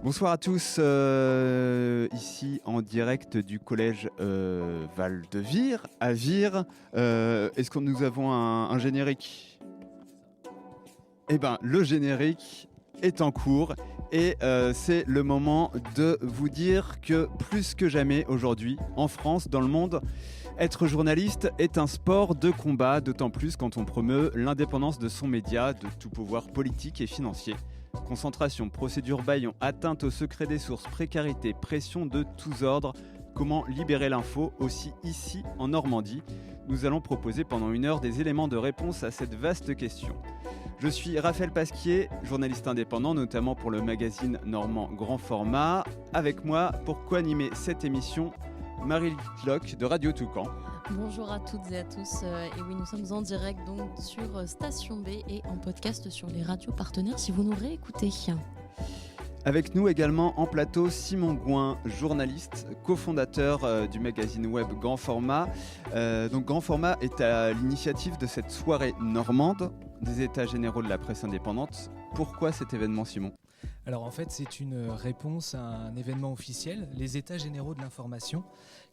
Bonsoir à tous, ici en direct du collège Val-de-Vire, à Vire. Est-ce que nous avons un générique ? Eh bien, le générique est en cours et c'est le moment de vous dire que plus que jamais aujourd'hui, en France, dans le monde, être journaliste est un sport de combat, d'autant plus quand on promeut l'indépendance de son média, de tout pouvoir politique et financier. Concentration, procédure bâillon, atteinte au secret des sources, précarité, pression de tous ordres. Comment libérer l'info aussi ici en Normandie ? Nous allons proposer pendant 1 heure des éléments de réponse à cette vaste question. Je suis Raphaël Pasquier, journaliste indépendant, notamment pour le magazine normand Grand Format. Avec moi, pour co-animer cette émission, Marie Cloc de Radio Toucan. Bonjour à toutes et à tous, et oui, nous sommes en direct donc sur Station B et en podcast sur les radios partenaires si vous nous réécoutez. Avec nous également en plateau Simon Gouin, journaliste, cofondateur du magazine web Grand Format. Donc Grand Format est à l'initiative de cette soirée normande des États généraux de la presse indépendante. Pourquoi cet événement, Simon ? Alors en fait, c'est une réponse à un événement officiel, les États généraux de l'information,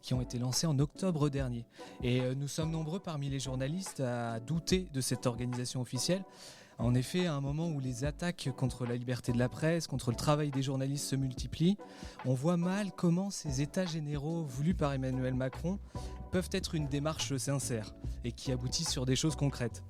qui ont été lancés en octobre dernier. Et nous sommes nombreux parmi les journalistes à douter de cette organisation officielle. En effet, à un moment où les attaques contre la liberté de la presse, contre le travail des journalistes se multiplient, on voit mal comment ces États généraux voulus par Emmanuel Macron peuvent être une démarche sincère et qui aboutissent sur des choses concrètes.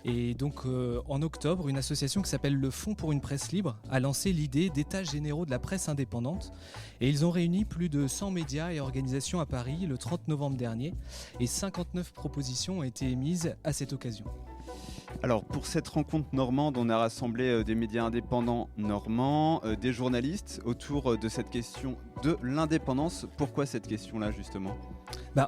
Et donc en octobre, une association qui s'appelle le Fonds pour une presse libre a lancé l'idée d'états généraux de la presse indépendante. Et ils ont réuni plus de 100 médias et organisations à Paris le 30 novembre dernier. Et 59 propositions ont été émises à cette occasion. Alors pour cette rencontre normande, on a rassemblé des médias indépendants normands, des journalistes autour de cette question de l'indépendance. Pourquoi cette question-là justement ?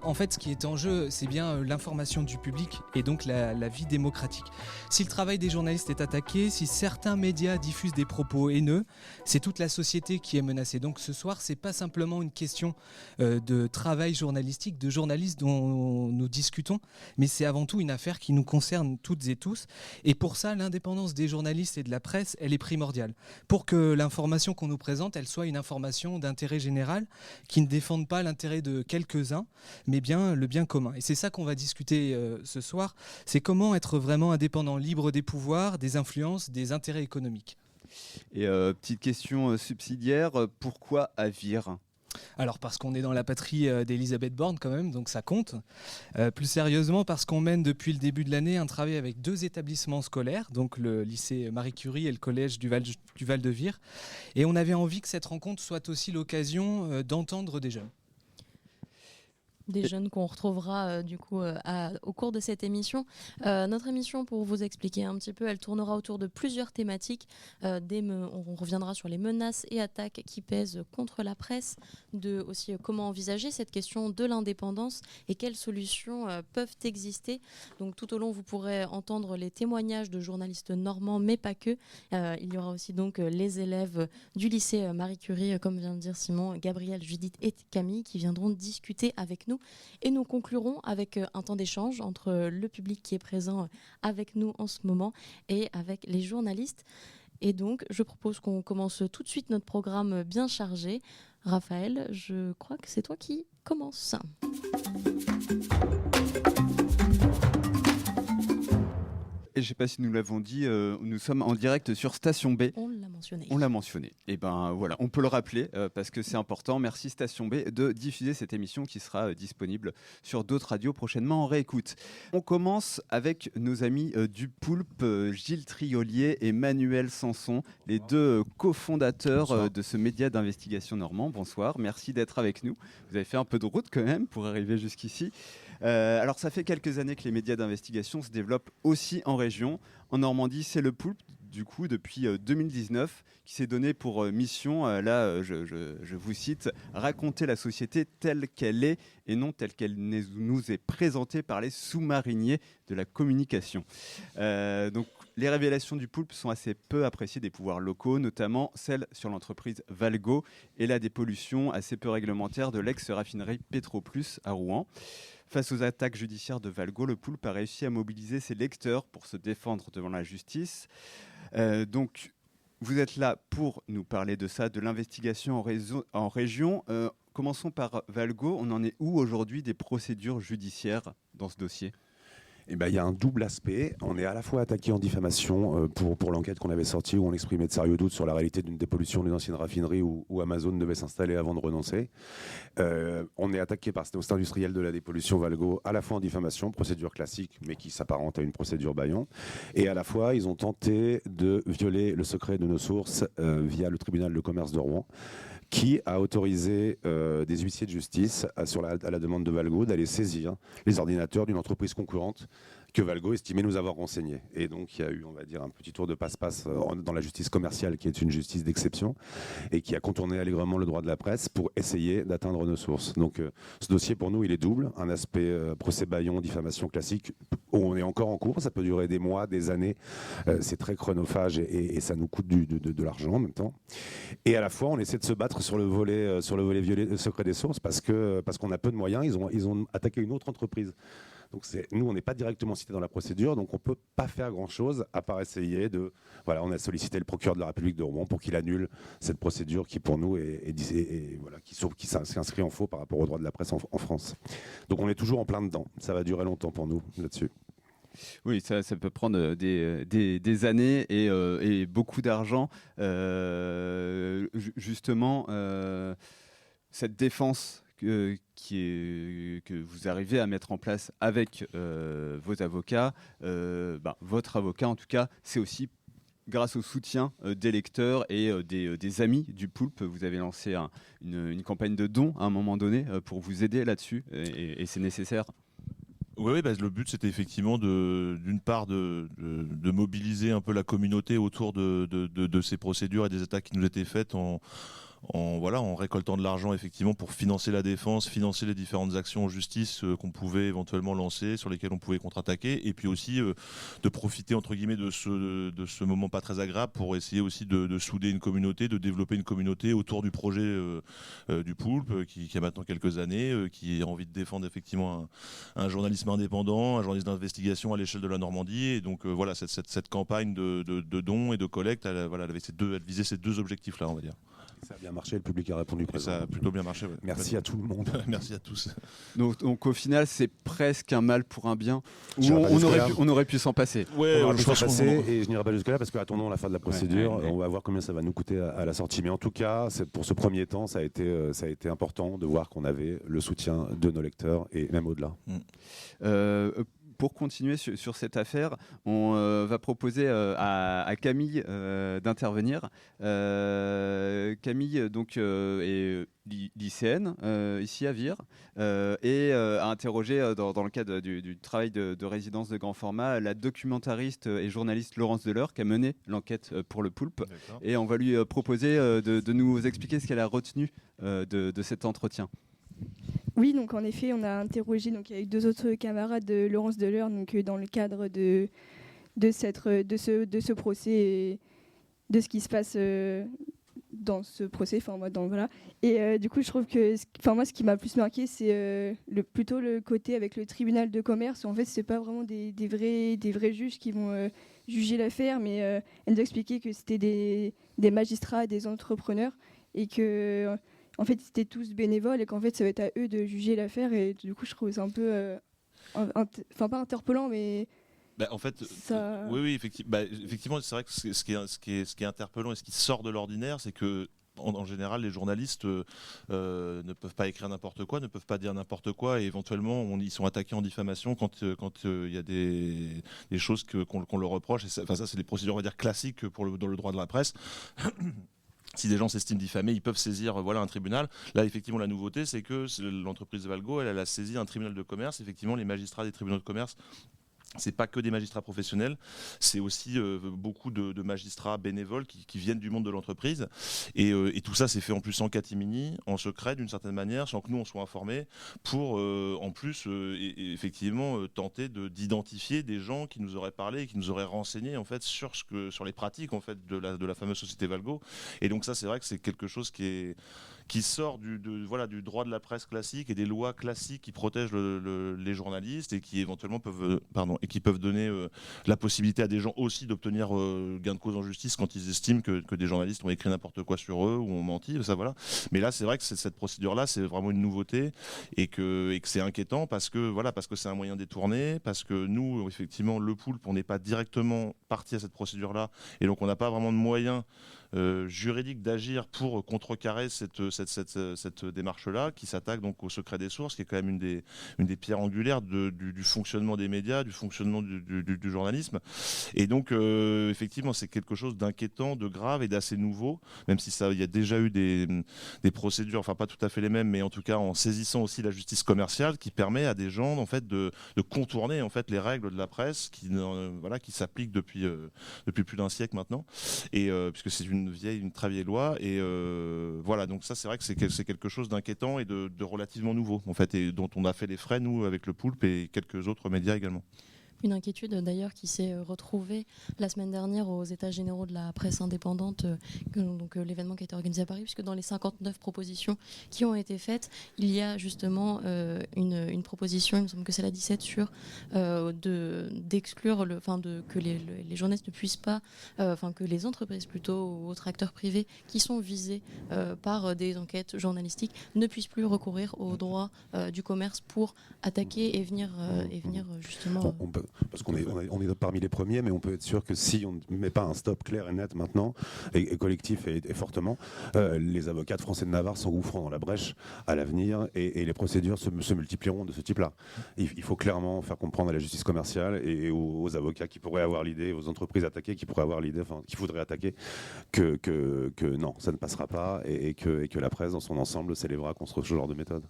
En fait, ce qui est en jeu, c'est bien l'information du public et donc la vie démocratique. Si le travail des journalistes est attaqué, si certains médias diffusent des propos haineux, c'est toute la société qui est menacée. Donc ce soir, c'est pas simplement une question de travail journalistique, de journalistes dont nous discutons, mais c'est avant tout une affaire qui nous concerne toutes et tous. Et pour ça, l'indépendance des journalistes et de la presse, elle est primordiale. Pour que l'information qu'on nous présente, elle soit une information d'intérêt général, qui ne défende pas l'intérêt de quelques-uns, mais bien le bien commun. Et c'est ça qu'on va discuter ce soir, c'est comment être vraiment indépendant, libre des pouvoirs, des influences, des intérêts économiques. Et petite question subsidiaire, pourquoi à Vire ? Alors parce qu'on est dans la patrie d'Elisabeth Borne quand même, donc ça compte. Plus sérieusement parce qu'on mène depuis le début de l'année un travail avec 2 établissements scolaires, donc le lycée Marie Curie et le collège du Val-de-Vire. Et on avait envie que cette rencontre soit aussi l'occasion d'entendre des jeunes. Des jeunes qu'on retrouvera au cours de cette émission. Notre émission, pour vous expliquer un petit peu, elle tournera autour de plusieurs thématiques. On reviendra sur les menaces et attaques qui pèsent contre la presse, aussi comment envisager cette question de l'indépendance et quelles solutions peuvent exister. Donc tout au long, vous pourrez entendre les témoignages de journalistes normands, mais pas que. Il y aura aussi donc les élèves du lycée Marie Curie, comme vient de dire Simon, Gabriel, Judith et Camille, qui viendront discuter avec nous. Et nous conclurons avec un temps d'échange entre le public qui est présent avec nous en ce moment et avec les journalistes. Et donc, je propose qu'on commence tout de suite notre programme bien chargé. Raphaël, je crois que c'est toi qui commence. Et je ne sais pas si nous l'avons dit, nous sommes en direct sur Station B. On l'a mentionné. Et ben voilà, on peut le rappeler parce que c'est important. Merci Station B de diffuser cette émission qui sera disponible sur d'autres radios prochainement en réécoute. On commence avec nos amis du Poulpe, Gilles Triolier et Manuel Sanson, les 2 cofondateurs de ce média d'investigation normand. Bonsoir, merci d'être avec nous. Vous avez fait un peu de route quand même pour arriver jusqu'ici. Alors ça fait quelques années que les médias d'investigation se développent aussi en région. En Normandie, c'est le Poulpe, du coup, depuis 2019, qui s'est donné pour mission, je vous cite, « raconter la société telle qu'elle est et non telle qu'elle nous est présentée par les sous-mariniers de la communication ». Donc, les révélations du Poulpe sont assez peu appréciées des pouvoirs locaux, notamment celles sur l'entreprise Valgo et la dépollution assez peu réglementaire de l'ex-raffinerie Petroplus à Rouen. Face aux attaques judiciaires de Valgo, le Poulpe a réussi à mobiliser ses lecteurs pour se défendre devant la justice. Donc, Vous êtes là pour nous parler de ça, de l'investigation en région. Commençons par Valgo. On en est où aujourd'hui des procédures judiciaires dans ce dossier ? Eh ben, il y a un double aspect. On est à la fois attaqué en diffamation pour l'enquête qu'on avait sortie où on exprimait de sérieux doutes sur la réalité d'une dépollution d'une ancienne raffinerie où Amazon devait s'installer avant de renoncer. On est attaqué par cet industriel de la dépollution Valgo à la fois en diffamation, procédure classique mais qui s'apparente à une procédure bâillon, et à la fois ils ont tenté de violer le secret de nos sources via le tribunal de commerce de Rouen, qui a autorisé des huissiers de justice à la demande de Valgo d'aller saisir les ordinateurs d'une entreprise concurrente que Valgo estimait nous avoir renseigné. Et donc il y a eu, on va dire, un petit tour de passe-passe dans la justice commerciale, qui est une justice d'exception, et qui a contourné allègrement le droit de la presse pour essayer d'atteindre nos sources. Donc ce dossier, pour nous, il est double. Un aspect procès bâillon, diffamation classique, où on est encore en cours, ça peut durer des mois, des années. C'est très chronophage et ça nous coûte de l'argent en même temps. Et à la fois, on essaie de se battre sur le volet secret des sources, parce qu'on a peu de moyens. Ils ont attaqué une autre entreprise. Donc nous, on n'est pas directement cité dans la procédure, donc on ne peut pas faire grand-chose à part essayer de... Voilà, on a sollicité le procureur de la République de Rouen pour qu'il annule cette procédure qui, pour nous, qui s'inscrit en faux par rapport au droit de la presse en France. Donc on est toujours en plein dedans. Ça va durer longtemps pour nous là-dessus. Oui, ça peut prendre des années et beaucoup d'argent. Justement, cette défense que vous arrivez à mettre en place avec vos avocats, votre avocat en tout cas, c'est aussi grâce au soutien des lecteurs et des amis du Poulpe. Vous avez lancé une campagne de dons à un moment donné pour vous aider là-dessus et c'est nécessaire. Oui, le but c'était effectivement d'une part de mobiliser un peu la communauté autour de ces procédures et des attaques qui nous étaient faites en récoltant de l'argent effectivement pour financer la défense, financer les différentes actions en justice qu'on pouvait éventuellement lancer, sur lesquelles on pouvait contre-attaquer, et puis aussi de profiter entre guillemets de ce moment pas très agréable pour essayer aussi de souder une communauté, de développer une communauté autour du projet du Poulpe qui a maintenant quelques années, qui a envie de défendre effectivement un journalisme indépendant, un journalisme d'investigation à l'échelle de la Normandie, et donc cette campagne de dons et de collecte, elle visait ces deux objectifs-là, on va dire. Ça a bien marché, le public a répondu présent. Ça a plutôt bien marché. Ouais. Merci à tout le monde. Merci à tous. Donc au final, c'est presque un mal pour un bien. On aurait pu s'en passer. Ouais, on aurait pu s'en passer et je n'irai pas jusque-là parce que attendons la fin de la procédure. On va voir combien ça va nous coûter à la sortie. Mais en tout cas, pour ce premier temps, ça a été important de voir qu'on avait le soutien de nos lecteurs et même au-delà. Pour continuer sur cette affaire, on va proposer à Camille d'intervenir. Camille donc, est lycéenne ici à Vire et a interrogé dans le cadre du travail de résidence de grand format la documentariste et journaliste Laurence Deleur qui a mené l'enquête pour le Poulpe. D'accord. Et on va lui proposer de nous expliquer ce qu'elle a retenu de cet entretien. Oui, donc en effet, on a interrogé donc avec deux autres camarades de Laurence Deleur, donc dans le cadre de ce procès et de ce qui se passe dans ce procès. Voilà. Et du coup, je trouve que, moi, ce qui m'a le plus marqué, c'est plutôt le côté avec le tribunal de commerce. En fait, c'est pas vraiment des vrais juges qui vont juger l'affaire, mais elle nous a expliqué que c'était des magistrats, des entrepreneurs, et que en fait, c'était tous bénévoles et qu'en fait, ça va être à eux de juger l'affaire. Et du coup, je trouve ça un peu, pas interpellant, mais en fait, ça... oui, effectivement, c'est vrai que ce qui est interpellant et ce qui sort de l'ordinaire, c'est que en général, les journalistes ne peuvent pas écrire n'importe quoi, ne peuvent pas dire n'importe quoi, et éventuellement, ils sont attaqués en diffamation quand il y a des choses qu'on leur reproche. Et ça, c'est des procédures, on va dire, classiques dans le droit de la presse. Si des gens s'estiment diffamés, ils peuvent saisir un tribunal. Là, effectivement, la nouveauté, c'est que l'entreprise Valgo, elle a saisi un tribunal de commerce. Effectivement, les magistrats des tribunaux de commerce, c'est pas que des magistrats professionnels, c'est aussi beaucoup de magistrats bénévoles qui viennent du monde de l'entreprise. Et tout ça, c'est fait en plus en catimini, en secret d'une certaine manière, sans que nous on soit informés, pour en plus effectivement tenter d'identifier des gens qui nous auraient parlé et qui nous auraient renseigné en fait sur les pratiques en fait de la fameuse société Valgo. Et donc ça, c'est vrai que c'est quelque chose qui qui sort du droit de la presse classique et des lois classiques qui protègent les journalistes et qui éventuellement peuvent donner la possibilité à des gens aussi d'obtenir gain de cause en justice quand ils estiment que des journalistes ont écrit n'importe quoi sur eux ou ont menti, ça voilà. Mais là, c'est vrai que cette procédure-là, c'est vraiment une nouveauté et que c'est inquiétant parce que c'est un moyen détourné, parce que nous, effectivement, le Poulpe, on n'est pas directement parti à cette procédure-là et donc on n'a pas vraiment de moyens juridique d'agir pour contrecarrer cette démarche-là, qui s'attaque donc au secret des sources, qui est quand même une des pierres angulaires du fonctionnement des médias, du fonctionnement du journalisme. Et donc, effectivement, c'est quelque chose d'inquiétant, de grave et d'assez nouveau, même si il y a déjà eu des procédures, enfin pas tout à fait les mêmes, mais en tout cas en saisissant aussi la justice commerciale, qui permet à des gens en fait de contourner en fait les règles de la presse qui s'appliquent depuis plus d'un siècle maintenant, et puisque c'est une très vieille loi, et voilà, donc ça c'est vrai que c'est quelque chose d'inquiétant et de relativement nouveau en fait, et dont on a fait les frais nous avec le Poulpe et quelques autres médias également. Une inquiétude d'ailleurs qui s'est retrouvée la semaine dernière aux États généraux de la presse indépendante, donc l'événement qui a été organisé à Paris, puisque dans les 59 propositions qui ont été faites, il y a justement une proposition, il me semble que c'est la 17, sur d'exclure, que les journalistes ne puissent pas, que les entreprises plutôt ou autres acteurs privés qui sont visés par des enquêtes journalistiques ne puissent plus recourir au droit du commerce pour attaquer et venir justement... Parce qu'on est parmi les premiers, mais on peut être sûr que si on ne met pas un stop clair et net maintenant, et collectif et fortement, les avocats de France et de Navarre s'engouffreront dans la brèche à l'avenir, et les procédures se multiplieront de ce type-là. Il faut clairement faire comprendre à la justice commerciale et aux avocats qui pourraient avoir l'idée, aux entreprises attaquées qui pourraient avoir l'idée, qui voudraient attaquer, que non, ça ne passera pas, et que la presse dans son ensemble s'élèvera contre ce genre de méthode.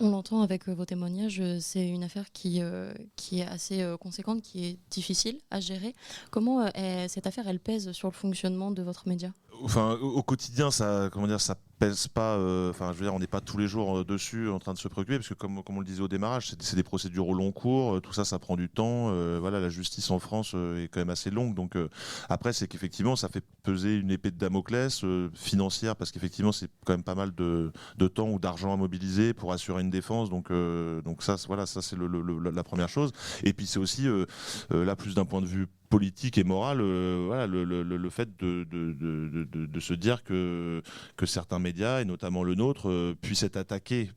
On l'entend avec vos témoignages, c'est une affaire qui est assez conséquente, qui est difficile à gérer. Comment cette affaire, elle pèse sur le fonctionnement de votre média ? Enfin, au quotidien, ça pèse pas. On n'est pas tous les jours dessus en train de se préoccuper, parce que comme on le disait au démarrage, c'est des procédures au long cours. Tout ça prend du temps. La justice en France est quand même assez longue. Donc après, c'est qu'effectivement, ça fait peser une épée de Damoclès financière, parce qu'effectivement, c'est quand même pas mal de temps ou d'argent à mobiliser pour assurer une défense. Donc ça, c'est la première chose. Et puis c'est aussi là, plus d'un point de vue politique et moral, le fait de se dire que certains médias, et notamment le nôtre, puissent être attaqués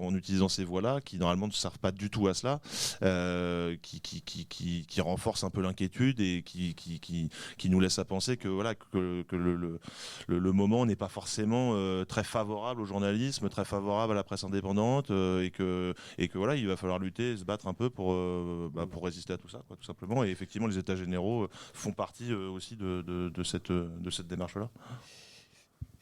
en utilisant ces voies-là, qui normalement ne servent pas du tout à cela, qui renforcent un peu l'inquiétude et qui nous laissent à penser que le moment n'est pas forcément très favorable au journalisme, très favorable à la presse indépendante, et que il va falloir lutter et se battre un peu pour résister à tout ça, tout simplement. Et effectivement, les États généraux font partie aussi de cette démarche-là.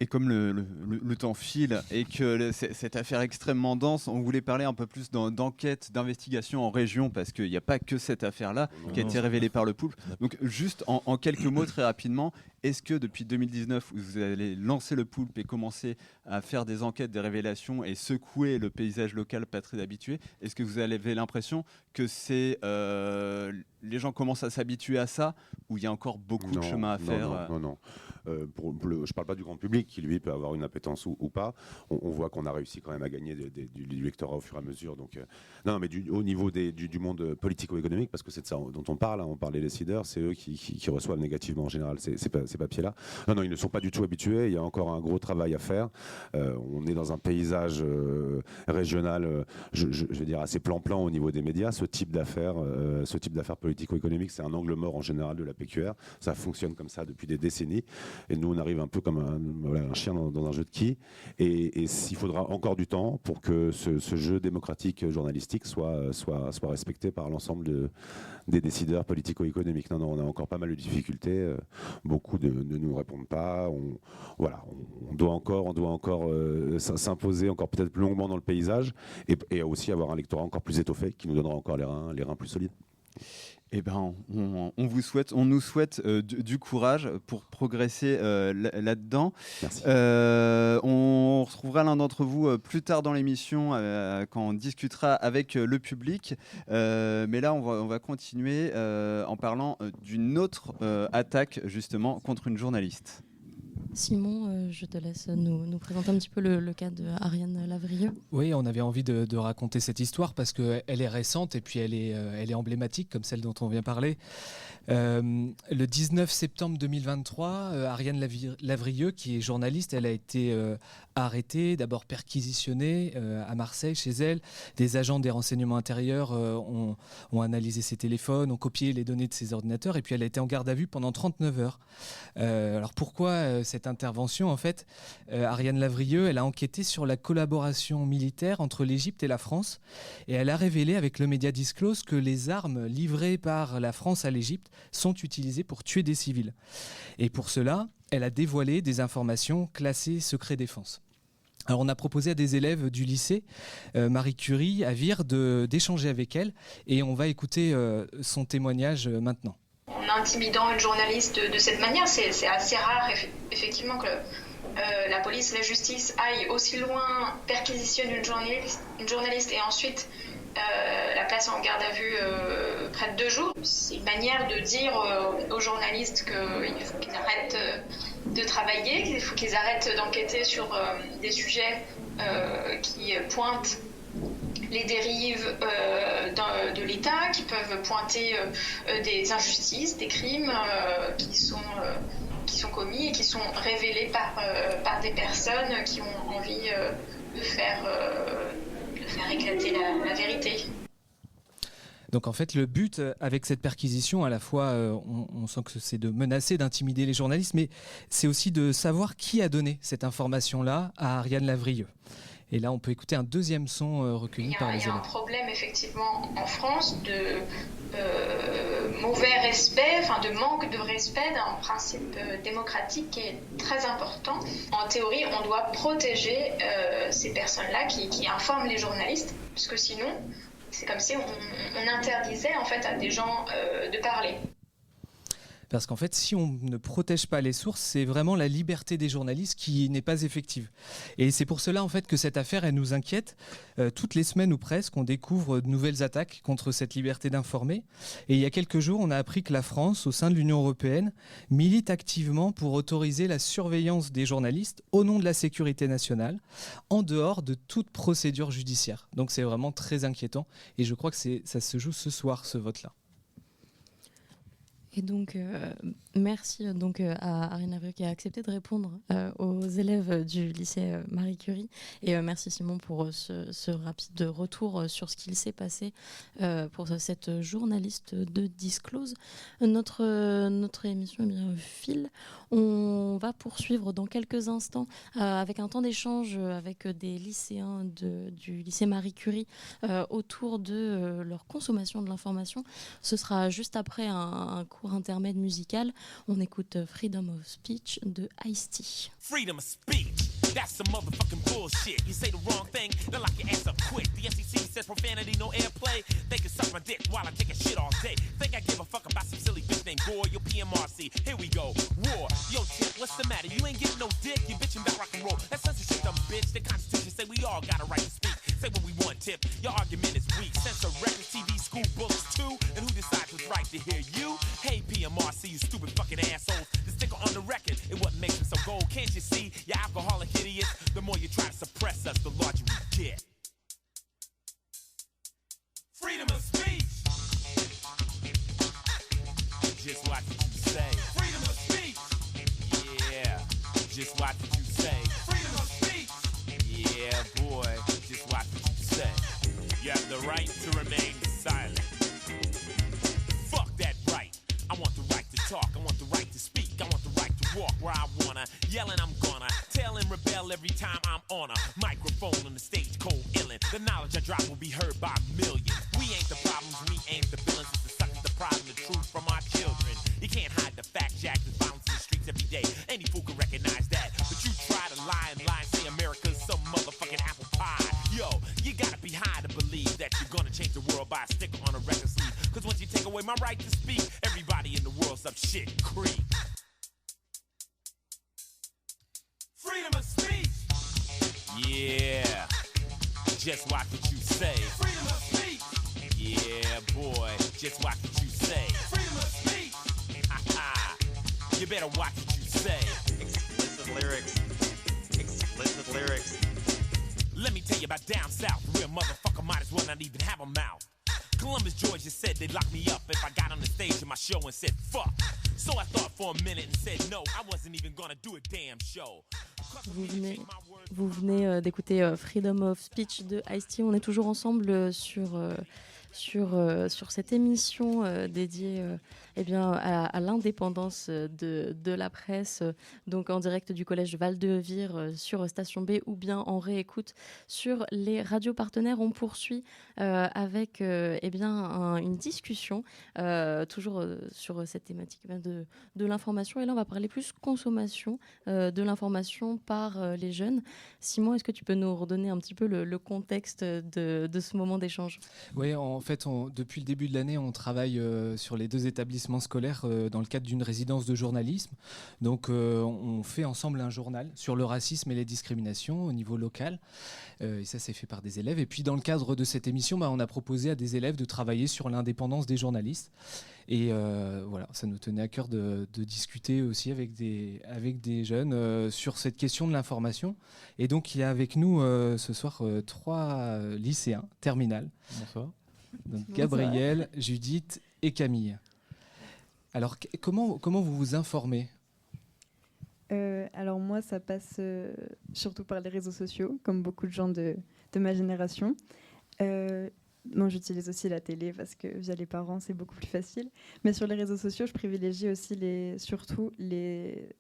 Et comme le temps file et que cette affaire extrêmement dense, on voulait parler un peu plus d'enquête, d'investigation en région, parce qu'il n'y a pas que cette affaire-là qui a été révélée par le Poulpe. Donc juste en quelques mots, très rapidement, est-ce que depuis 2019, vous allez lancer le Poulpe et commencer à faire des enquêtes, des révélations et secouer le paysage local pas très habitué, est-ce que vous avez l'impression que les gens commencent à s'habituer à ça, ou il y a encore beaucoup de chemin à faire? Non. Je ne parle pas du grand public qui, lui, peut avoir une appétence ou pas. On voit qu'on a réussi quand même à gagner du lectorat au fur et à mesure. Donc, non, mais au niveau du monde politico-économique, parce que c'est de ça dont on parle, on parle des décideurs, c'est eux qui reçoivent négativement en général ces papiers-là. Non, ils ne sont pas du tout habitués. Il y a encore un gros travail à faire. On est dans un paysage régional, je vais dire, assez plan-plan au niveau des médias. Ce type d'affaires politico-économiques, c'est un angle mort en général de la PQR. Ça fonctionne comme ça depuis des décennies. Et nous, on arrive un peu comme un chien dans un jeu de quilles. Et il faudra encore du temps pour que ce jeu démocratique journalistique soit respecté par l'ensemble des décideurs politico-économiques. Non, on a encore pas mal de difficultés. Beaucoup ne nous répondent pas. On doit encore s'imposer encore peut-être plus longuement dans le paysage, et aussi avoir un lectorat encore plus étoffé qui nous donnera encore les reins plus solides. Eh ben, on nous souhaite du courage pour progresser là-dedans. Merci. On retrouvera l'un d'entre vous plus tard dans l'émission quand on discutera avec le public. Mais là, on va continuer en parlant d'une autre attaque justement contre une journaliste. Simon, je te laisse nous présenter un petit peu le cas de Ariane Lavrieux. Oui, on avait envie de raconter cette histoire parce qu'elle est récente et puis elle est emblématique comme celle dont on vient parler. Le 19 septembre 2023, Ariane Lavrieux, qui est journaliste, elle a été arrêtée, d'abord perquisitionnée à Marseille, chez elle. Des agents des renseignements intérieurs ont analysé ses téléphones, ont copié les données de ses ordinateurs et puis elle a été en garde à vue pendant 39 heures. Alors pourquoi cette intervention? En fait, Ariane Lavrieux, elle a enquêté sur la collaboration militaire entre l'Égypte et la France et elle a révélé avec le média Disclose que les armes livrées par la France à l'Égypte sont utilisées pour tuer des civils. Et pour cela, elle a dévoilé des informations classées secret défense. Alors on a proposé à des élèves du lycée Marie Curie à Vire d'échanger avec elle et on va écouter son témoignage maintenant. En intimidant une journaliste de cette manière, c'est assez rare effectivement que la police, la justice aille aussi loin, perquisitionne une journaliste et ensuite la place en garde à vue près de 2 jours. C'est une manière de dire aux journalistes qu'il faut qu'ils arrêtent de travailler, qu'il faut qu'ils arrêtent d'enquêter sur des sujets qui pointent les dérives de l'État, qui peuvent pointer des injustices, des crimes qui sont commis et qui sont révélés par des personnes qui ont envie de faire éclater la vérité. Donc en fait, le but avec cette perquisition, à la fois, on sent que c'est de menacer, d'intimider les journalistes, mais c'est aussi de savoir qui a donné cette information-là à Ariane Lavrieux. Et là, on peut écouter un deuxième son recueilli par les élèves. Il y a un problème, effectivement, en France de mauvais respect, de manque de respect d'un principe démocratique qui est très important. En théorie, on doit protéger ces personnes-là qui informent les journalistes, puisque sinon, c'est comme si on interdisait en fait à des gens de parler. Parce qu'en fait, si on ne protège pas les sources, c'est vraiment la liberté des journalistes qui n'est pas effective. Et c'est pour cela en fait que cette affaire, elle nous inquiète. Toutes les semaines ou presque, on découvre de nouvelles attaques contre cette liberté d'informer. Et il y a quelques jours, on a appris que la France, au sein de l'Union européenne, milite activement pour autoriser la surveillance des journalistes au nom de la sécurité nationale, en dehors de toute procédure judiciaire. Donc c'est vraiment très inquiétant. Et je crois que ça se joue ce soir, ce vote-là. Et donc, merci donc, à Ariane Lavrieux qui a accepté de répondre aux élèves du lycée Marie Curie. Et merci Simon pour ce rapide retour sur ce qu'il s'est passé pour cette journaliste de Disclose. Notre émission file. On va poursuivre dans quelques instants avec un temps d'échange avec des lycéens du lycée Marie Curie autour de leur consommation de l'information. Ce sera juste après un court intermède musical. On écoute Freedom of Speech de Ice-T. Freedom of speech, that's some motherfucking bullshit. You say the wrong thing, they'll lock your ass up quick. The SEC says profanity, no airplay. They can suck my dick while I take a shit all day. Think I give a fuck about some silly bitch named Gore? Yo, PMRC, here we go, war. Yo, Tip, what's the matter? You ain't getting no dick, you bitching about rock and roll. That's censorship, dumb bitch. The Constitution say we all got a right to speak. Say what we want, Tip, your argument is weak. Censor records, TV, school books too. And who decides what's right to hear you? Hey, PMRC, you stupid fucking assholes. The sticker on the record, it what makes it so gold. Can't you see? You alcoholic idiots. The more you try to suppress us, the larger we get. Freedom of speech. Just watch what you say. Freedom of speech. Yeah. Just watch what you say. Freedom of speech. Yeah, boy. Just watch what you say. You have the right to remain silent. Fuck that right. I want the right to talk. I want the right to speak. I want the right to walk where I wanna. Yelling, I'm gonna tell and rebel every time I'm on a microphone on the stage, cold illin'. The knowledge I drop will be heard by millions. We ain't the problems, we ain't the villains. It's the suckers, the problem, the truth from our children. You can't hide the fact, Jack. There's violence in the streets every day. Any fool can recognize that. But you try to lie and say America's some motherfucking apple pie. Yo, you gotta be high to believe that you're gonna change the world by a sticker on a record sleeve. Cause once you take away my right to speak, everybody in the world's up shit creep. Freedom of speech. Yeah. Just watch what you say. Freedom of speech. Yeah, boy. Just watch what you say. Freedom of speech. Ha ha. You better watch what you say. Explicit lyrics. Explicit lyrics. Let me tell you about down south. The real motherfucker might as well not even have a mouth. Columbus, Georgia said they'd lock me up if I got on the stage in my show and said fuck. So I thought for a minute and said no, I wasn't even gonna do a damn show. Vous venez d'écouter Freedom of Speech de Ice-T. On est toujours ensemble sur cette émission dédiée à l'indépendance de la presse, donc en direct du collège Val-de-Vire sur Station B ou bien en réécoute sur les radios partenaires. On poursuit avec une discussion toujours sur cette thématique de l'information. Et là, on va parler plus consommation de l'information par les jeunes. Simon, est-ce que tu peux nous redonner un petit peu le contexte de ce moment d'échange ? Oui, en fait, depuis le début de l'année, on travaille sur les 2 établissements scolaires dans le cadre d'une résidence de journalisme. Donc, on fait ensemble un journal sur le racisme et les discriminations au niveau local. Et ça, c'est fait par des élèves. Et puis, dans le cadre de cette émission, on a proposé à des élèves de travailler sur l'indépendance des journalistes. Et voilà, ça nous tenait à cœur de discuter aussi avec des jeunes sur cette question de l'information. Et donc, il y a avec nous ce soir 3 lycéens, terminales. Bonsoir. Donc, Gabriel, Judith et Camille. Alors, comment vous vous informez ? Alors moi, ça passe surtout par les réseaux sociaux, comme beaucoup de gens de ma génération. Moi, j'utilise aussi la télé parce que via les parents, c'est beaucoup plus facile. Mais sur les réseaux sociaux, je privilégie aussi surtout les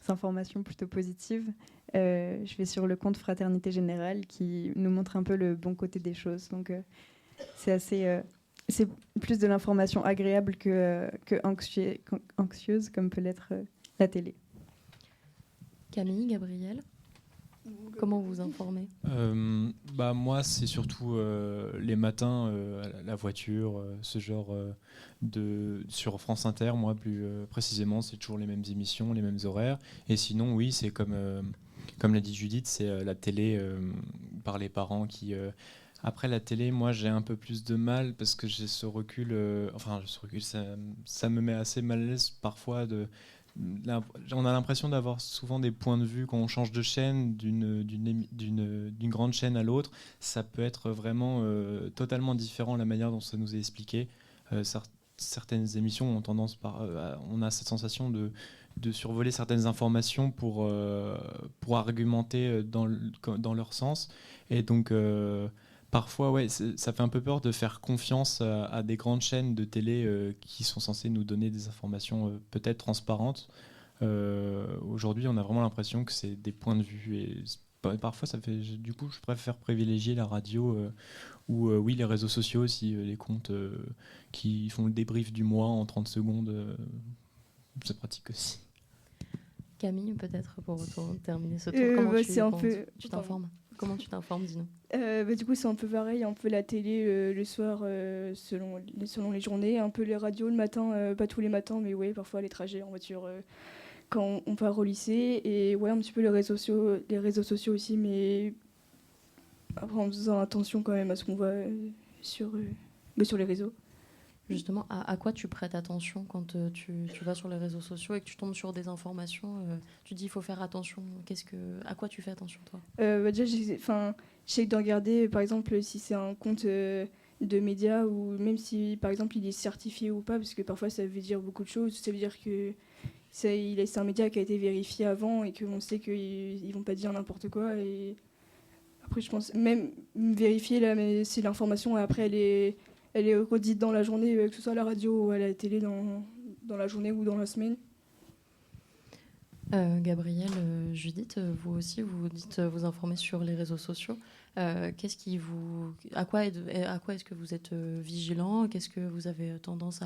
informations plutôt positives. Je vais sur le compte Fraternité Générale qui nous montre un peu le bon côté des choses. Donc, c'est plus de l'information agréable que anxieuse, comme peut l'être la télé. Camille, Gabriel, comment vous informez ? Moi, c'est surtout les matins, la voiture, ce genre sur France Inter, moi plus précisément, c'est toujours les mêmes émissions, les mêmes horaires. Et sinon, oui, c'est comme l'a dit Judith, c'est la télé par les parents qui... Après la télé, moi j'ai un peu plus de mal parce que j'ai ce recul, ça me met assez mal à l'aise parfois. On a l'impression d'avoir souvent des points de vue quand on change de chaîne d'une grande chaîne à l'autre. Ça peut être vraiment totalement différent la manière dont ça nous est expliqué. Certaines émissions ont tendance on a cette sensation de survoler certaines informations pour argumenter dans leur sens. Et donc parfois, ouais, ça fait un peu peur de faire confiance à des grandes chaînes de télé qui sont censées nous donner des informations peut-être transparentes. Aujourd'hui, on a vraiment l'impression que c'est des points de vue. Et parfois, du coup, je préfère privilégier la radio ou oui, les réseaux sociaux aussi, les comptes qui font le débrief du mois en 30 secondes. C'est pratique aussi. Camille, peut-être pour terminer ce tour, tu t'informes ? Comment tu t'informes, dis-nous ? Du coup, c'est un peu pareil, un peu la télé le soir selon les journées, un peu les radios le matin, pas tous les matins, mais ouais, parfois les trajets en voiture quand on part au lycée. Et ouais, un petit peu les réseaux sociaux aussi, mais après en faisant attention quand même à ce qu'on voit sur les réseaux. Justement, à quoi tu prêtes attention quand tu vas sur les réseaux sociaux et que tu tombes sur des informations tu dis il faut faire attention. À quoi tu fais attention, toi ? Déjà, j'essaie de regarder, par exemple, si c'est un compte de médias ou même si, par exemple, il est certifié ou pas, parce que parfois, ça veut dire beaucoup de choses. Ça veut dire que c'est un média qui a été vérifié avant et qu'on sait qu'ils ne vont pas dire n'importe quoi. Et après, je pense même vérifier là, si l'information, après, elle est redite dans la journée, que ce soit à la radio ou à la télé dans la journée ou dans la semaine. Gabriel, Judith, vous aussi, vous dites vous informer sur les réseaux sociaux. À quoi est-ce que vous êtes vigilant ? Qu'est-ce que vous avez tendance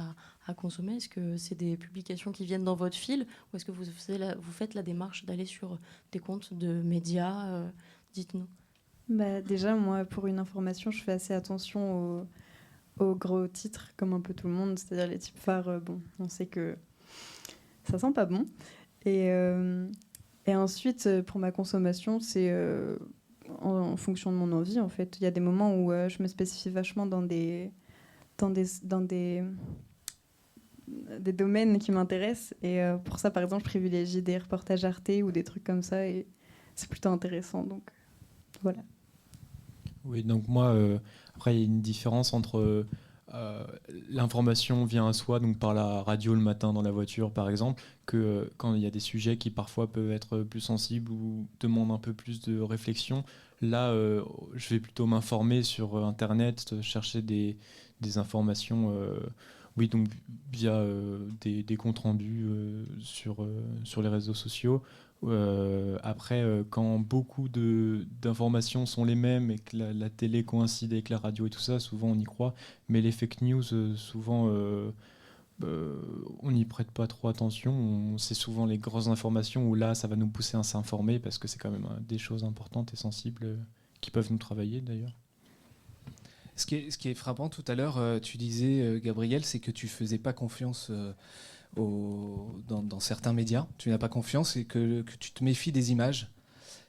à consommer ? Est-ce que c'est des publications qui viennent dans votre fil ou est-ce que vous faites la démarche d'aller sur des comptes de médias ? Dites-nous. Déjà, moi, pour une information, je fais assez attention aux gros titres, comme un peu tout le monde, c'est-à-dire les types phares. On sait que ça sent pas bon. Et ensuite, pour ma consommation, c'est en fonction de mon envie, en fait. Il y a des moments où je me spécifie vachement dans des des domaines qui m'intéressent. Et pour ça, par exemple, je privilégie des reportages Arte ou des trucs comme ça. Et c'est plutôt intéressant. Donc, voilà. Oui, donc moi, après, il y a une différence entre l'information vient à soi, donc par la radio le matin dans la voiture, par exemple, que quand il y a des sujets qui parfois peuvent être plus sensibles ou demandent un peu plus de réflexion. Là, je vais plutôt m'informer sur Internet, chercher des informations, oui, donc via des comptes rendus sur les réseaux sociaux. Après, quand beaucoup d'informations sont les mêmes et que la télé coïncide avec la radio et tout ça, souvent on y croit. Mais les fake news, souvent, on n'y prête pas trop attention. C'est souvent les grosses informations où là, ça va nous pousser à s'informer parce que c'est quand même des choses importantes et sensibles qui peuvent nous travailler d'ailleurs. Ce qui est frappant tout à l'heure, tu disais, Gabriel, c'est que tu faisais pas confiance dans certains médias. Tu n'as pas confiance et que tu te méfies des images.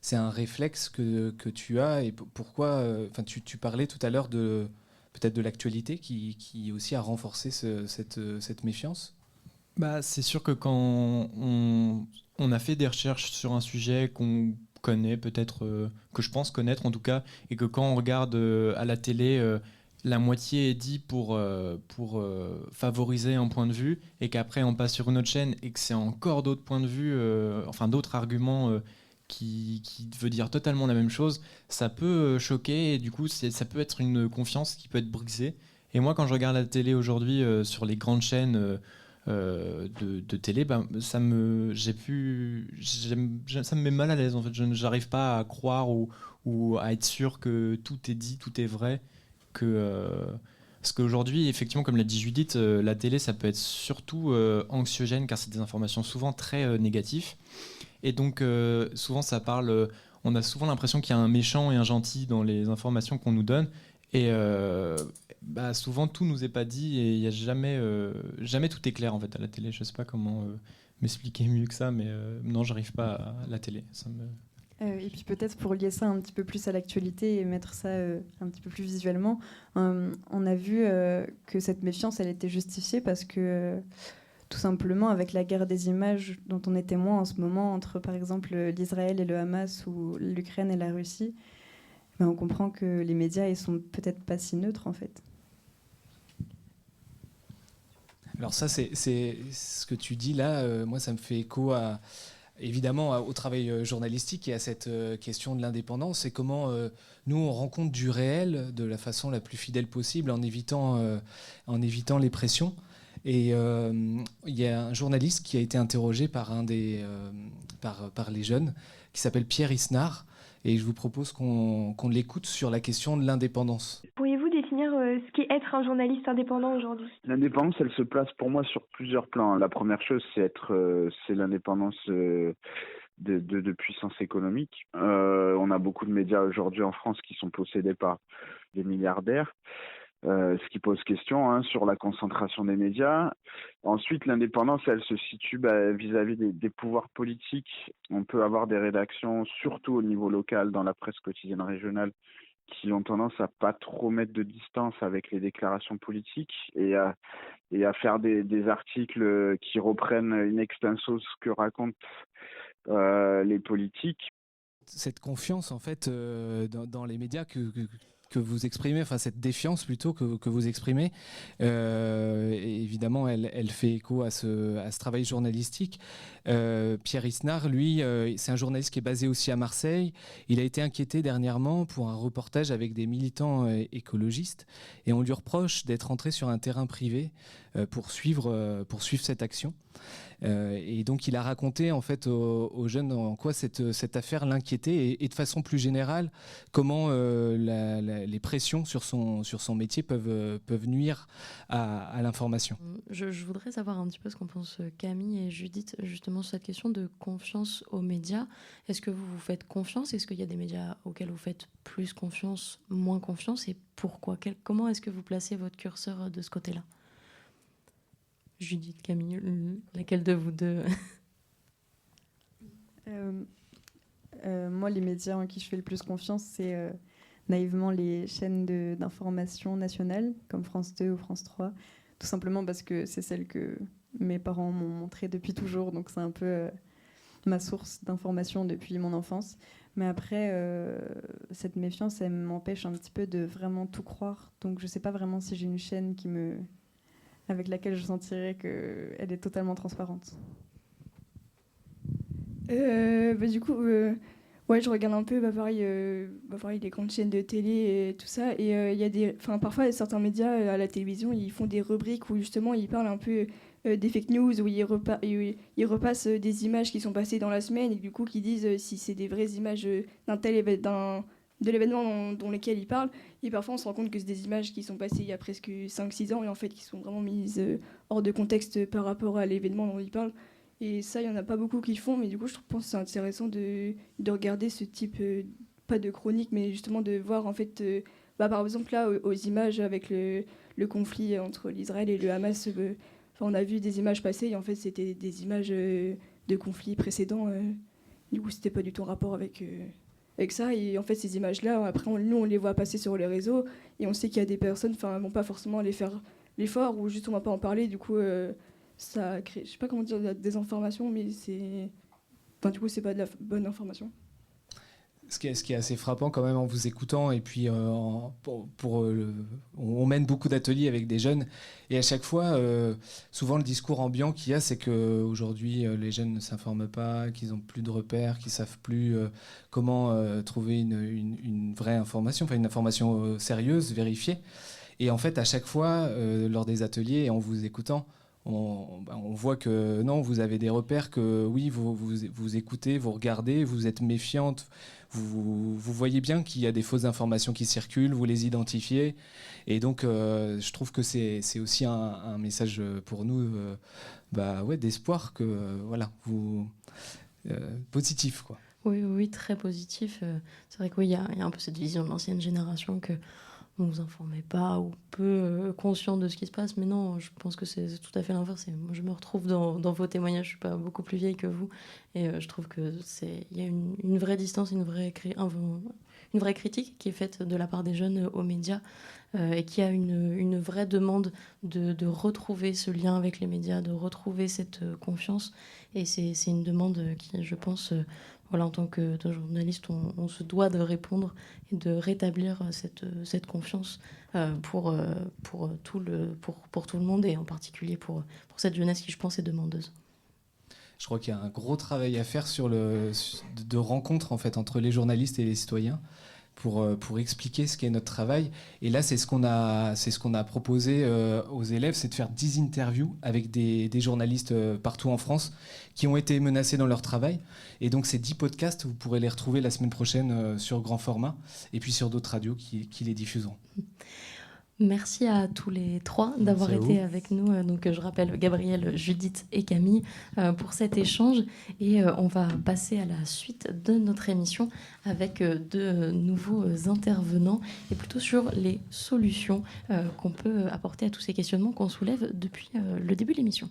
C'est un réflexe que tu as. Et pourquoi tu parlais tout à l'heure peut-être de l'actualité qui aussi a renforcé cette méfiance. Bah, c'est sûr que quand on a fait des recherches sur un sujet qu'on connaît peut-être, que je pense connaître en tout cas, et que quand on regarde à la télé, la moitié est dit pour favoriser un point de vue, et qu'après on passe sur une autre chaîne et que c'est encore d'autres points de vue, d'autres arguments qui veut dire totalement la même chose, ça peut choquer, et du coup ça peut être une confiance qui peut être brisée. Et moi quand je regarde la télé aujourd'hui sur les grandes chaînes de télé, ça me met mal à l'aise en fait. J'arrive pas à croire ou à être sûr que tout est dit, tout est vrai, parce qu'aujourd'hui effectivement, comme l'a dit Judith, la télé ça peut être surtout anxiogène car c'est des informations souvent très négatives, et donc souvent ça parle, on a souvent l'impression qu'il y a un méchant et un gentil dans les informations qu'on nous donne, et souvent tout nous est pas dit, et il y a jamais tout est clair en fait à la télé. Je sais pas comment m'expliquer mieux que ça, mais non, j'arrive pas à la télé. Et puis peut-être pour lier ça un petit peu plus à l'actualité et mettre ça un petit peu plus visuellement, on a vu que cette méfiance, elle était justifiée parce que tout simplement avec la guerre des images dont on est témoin en ce moment entre par exemple l'Israël et le Hamas ou l'Ukraine et la Russie, on comprend que les médias ils sont peut-être pas si neutres en fait. Alors ça, c'est ce que tu dis là. Moi, ça me fait écho évidemment au travail journalistique et à cette question de l'indépendance. Et comment nous, on rend compte du réel de la façon la plus fidèle possible en évitant les pressions. Et il y a un journaliste qui a été interrogé par par les jeunes, qui s'appelle Pierre Isnard. Et je vous propose qu'on l'écoute sur la question de l'indépendance. Pourriez-vous définir ce qu'est être un journaliste indépendant aujourd'hui ? L'indépendance, elle se place pour moi sur plusieurs plans. La première chose, c'est l'indépendance de puissance économique. On a beaucoup de médias aujourd'hui en France qui sont possédés par des milliardaires. Ce qui pose question sur la concentration des médias. Ensuite, l'indépendance, elle se situe vis-à-vis des pouvoirs politiques. On peut avoir des rédactions, surtout au niveau local, dans la presse quotidienne régionale, qui ont tendance à pas trop mettre de distance avec les déclarations politiques et à faire des articles qui reprennent in extenso ce que racontent les politiques. Cette confiance, en fait, dans les médias que vous exprimez, enfin cette défiance plutôt que vous exprimez, et évidemment elle fait écho à ce travail journalistique. Pierre Isnard, lui, c'est un journaliste qui est basé aussi à Marseille. Il a été inquiété dernièrement pour un reportage avec des militants écologistes, et on lui reproche d'être entré sur un terrain privé pour suivre cette action. Et donc il a raconté en fait aux jeunes en quoi cette affaire l'inquiétait, et de façon plus générale comment les pressions sur son métier peuvent nuire à l'information. Je voudrais savoir un petit peu ce qu'en pensent Camille et Judith justement sur cette question de confiance aux médias. Est-ce que vous faites confiance ? Est-ce qu'il y a des médias auxquels vous faites plus confiance, moins confiance, et pourquoi ? Comment est-ce que vous placez votre curseur de ce côté-là ? Judith, Camille, laquelle de vous deux ? Moi, les médias en qui je fais le plus confiance, c'est naïvement les chaînes d'information nationales, comme France 2 ou France 3. tout simplement parce que c'est celle que mes parents m'ont montrée depuis toujours, donc c'est un peu ma source d'information depuis mon enfance. Mais après, cette méfiance, elle m'empêche un petit peu de vraiment tout croire. Donc je ne sais pas vraiment si j'ai une chaîne avec laquelle je sentirais qu'elle est totalement transparente. Du coup, ouais, je regarde un peu, pareil, les grandes chaînes de télé et tout ça. Et il y a parfois, certains médias à la télévision, ils font des rubriques où justement ils parlent un peu des fake news, où ils repassent des images qui sont passées dans la semaine et du coup qui disent si c'est des vraies images de l'événement dans lequel ils parlent. Et parfois on se rend compte que c'est des images qui sont passées il y a presque 5-6 ans et en fait qui sont vraiment mises hors de contexte par rapport à l'événement dont ils parlent. Et ça, il n'y en a pas beaucoup qui font, mais du coup je pense que c'est intéressant de regarder ce type, pas de chronique, mais justement de voir en fait, par exemple là aux images avec le conflit entre l'Israël et le Hamas. On a vu des images passer et en fait c'était des images de conflits précédents. Du coup c'était pas du tout en rapport avec ça. Et en fait ces images-là, après nous on les voit passer sur les réseaux et on sait qu'il y a des personnes, vont pas forcément aller faire l'effort ou juste on va pas en parler. Du coup ça crée, je sais pas comment dire, de la désinformation, mais du coup c'est pas de la bonne information. Ce qui est assez frappant quand même en vous écoutant, et puis on mène beaucoup d'ateliers avec des jeunes, et à chaque fois, souvent le discours ambiant qu'il y a, c'est qu'aujourd'hui les jeunes ne s'informent pas, qu'ils n'ont plus de repères, qu'ils ne savent plus comment trouver une vraie information, une information sérieuse, vérifiée. Et en fait, à chaque fois, lors des ateliers, et en vous écoutant, on voit que non, vous avez des repères, que oui, vous écoutez, vous regardez, vous êtes méfiante, vous voyez bien qu'il y a des fausses informations qui circulent, vous les identifiez. Et donc, je trouve que c'est aussi un message pour nous d'espoir, positif, quoi. Oui, très positif. C'est vrai qu'il y a un peu cette vision de l'ancienne génération que on ne vous informez pas ou peu conscient de ce qui se passe. Mais non, je pense que c'est tout à fait l'inverse. Moi, je me retrouve dans vos témoignages. Je ne suis pas beaucoup plus vieille que vous. Et je trouve qu'il y a une vraie distance, une vraie critique qui est faite de la part des jeunes aux médias et qui a une vraie demande de retrouver ce lien avec les médias, de retrouver cette confiance. Et c'est une demande qui, je pense... en tant que journaliste, on se doit de répondre et de rétablir cette confiance pour tout le monde et en particulier pour cette jeunesse qui, je pense, est demandeuse. Je crois qu'il y a un gros travail à faire de rencontre en fait, entre les journalistes et les citoyens pour expliquer ce qu'est notre travail. Et là, c'est ce qu'on a proposé aux élèves, c'est de faire 10 interviews avec des journalistes partout en France qui ont été menacés dans leur travail. Et donc, ces 10 podcasts, vous pourrez les retrouver la semaine prochaine sur grand format et puis sur d'autres radios qui les diffuseront. Merci à tous les trois d'avoir été avec nous. Donc, je rappelle Gabrielle, Judith et Camille pour cet échange. Et on va passer à la suite de notre émission avec de nouveaux intervenants et plutôt sur les solutions qu'on peut apporter à tous ces questionnements qu'on soulève depuis le début de l'émission.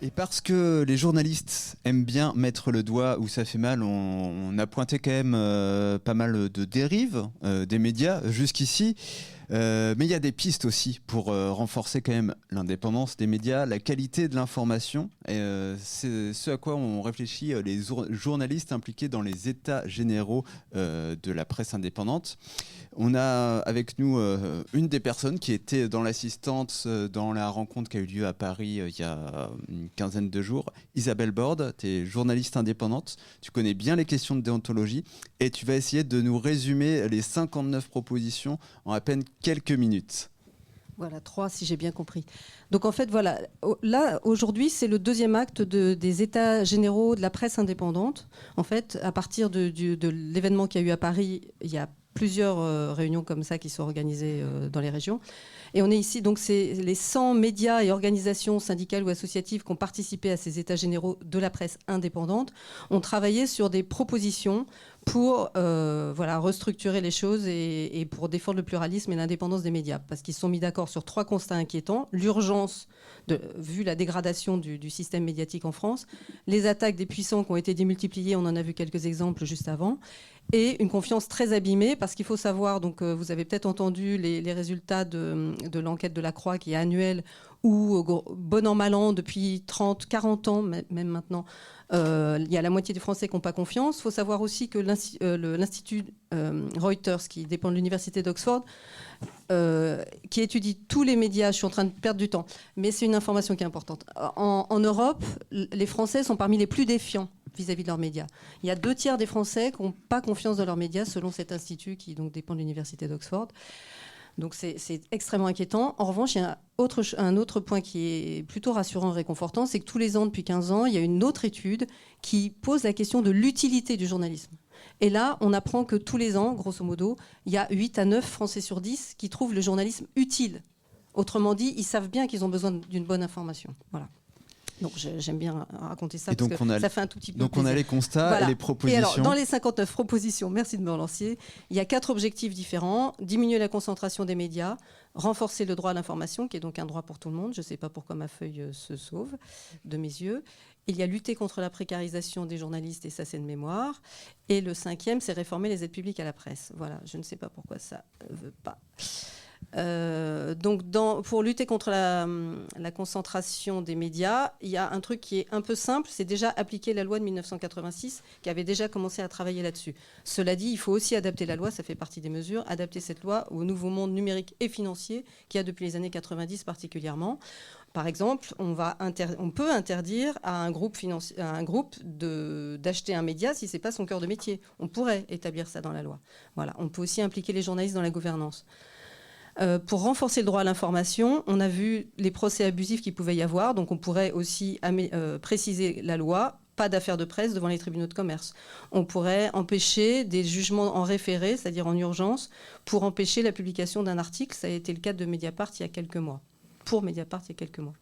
Et parce que les journalistes aiment bien mettre le doigt où ça fait mal, on a pointé quand même pas mal de dérives des médias jusqu'ici. Mais il y a des pistes aussi pour renforcer quand même l'indépendance des médias, la qualité de l'information. C'est ce à quoi ont réfléchi les journalistes impliqués dans les états généraux de la presse indépendante. On a avec nous une des personnes qui était dans l'assistance dans la rencontre qui a eu lieu à Paris il y a une quinzaine de jours. Isabelle Borde, tu es journaliste indépendante, tu connais bien les questions de déontologie et tu vas essayer de nous résumer les 59 propositions en à peine quelques minutes. Voilà, 3 si j'ai bien compris. Donc en fait, voilà, là, aujourd'hui, c'est le deuxième acte des états généraux de la presse indépendante. En fait, à partir de l'événement qu'il y a eu à Paris, il y a plusieurs réunions comme ça qui sont organisées dans les régions. Et on est ici, donc c'est les 100 médias et organisations syndicales ou associatives qui ont participé à ces états généraux de la presse indépendante, ont travaillé sur des propositions pour restructurer les choses et pour défendre le pluralisme et l'indépendance des médias. Parce qu'ils se sont mis d'accord sur 3 constats inquiétants. L'urgence, vu la dégradation du système médiatique en France, les attaques des puissants qui ont été démultipliées, on en a vu quelques exemples juste avant, et une confiance très abîmée, parce qu'il faut savoir, donc vous avez peut-être entendu les résultats de l'enquête de la Croix qui est annuelle, où bon an mal an, depuis 30, 40 ans même maintenant, il y a la moitié des Français qui n'ont pas confiance. Il faut savoir aussi que l'Institut Reuters, qui dépend de l'Université d'Oxford, qui étudie tous les médias, je suis en train de perdre du temps, mais c'est une information qui est importante. En Europe, les Français sont parmi les plus défiants vis-à-vis de leurs médias. Il y a 2 tiers des Français qui n'ont pas confiance dans leurs médias, selon cet institut qui donc dépend de l'Université d'Oxford. Donc c'est extrêmement inquiétant. En revanche, il y a un autre point qui est plutôt rassurant et réconfortant, c'est que tous les ans, depuis 15 ans, il y a une autre étude qui pose la question de l'utilité du journalisme. Et là, on apprend que tous les ans, grosso modo, il y a 8 à 9 Français sur 10 qui trouvent le journalisme utile. Autrement dit, ils savent bien qu'ils ont besoin d'une bonne information. Voilà. Donc j'aime bien raconter ça, parce que ça fait un tout petit peu donc plaisir. On a les constats et les propositions. Et alors, dans les 59 propositions, merci de me relancer, il y a 4 objectifs différents. Diminuer la concentration des médias, renforcer le droit à l'information, qui est donc un droit pour tout le monde. Je ne sais pas pourquoi ma feuille se sauve de mes yeux. Il y a lutter contre la précarisation des journalistes, et ça c'est de mémoire. Et le 5e, c'est réformer les aides publiques à la presse. Voilà, je ne sais pas pourquoi ça ne veut pas. Donc pour lutter contre la concentration des médias, il y a un truc qui est un peu simple, c'est déjà appliquer la loi de 1986 qui avait déjà commencé à travailler là-dessus. Cela dit, il faut aussi adapter la loi, ça fait partie des mesures, adapter cette loi au nouveau monde numérique et financier qu'il y a depuis les années 90 particulièrement. Par exemple, on peut interdire à un groupe d'acheter un média si ce n'est pas son cœur de métier. On pourrait établir ça dans la loi. Voilà. On peut aussi impliquer les journalistes dans la gouvernance. Pour renforcer le droit à l'information, on a vu les procès abusifs qu'il pouvait y avoir, donc on pourrait aussi préciser la loi, pas d'affaires de presse devant les tribunaux de commerce. On pourrait empêcher des jugements en référé, c'est-à-dire en urgence, pour empêcher la publication d'un article. Ça a été le cas de Mediapart il y a quelques mois. Pour Mediapart, il y a quelques mois.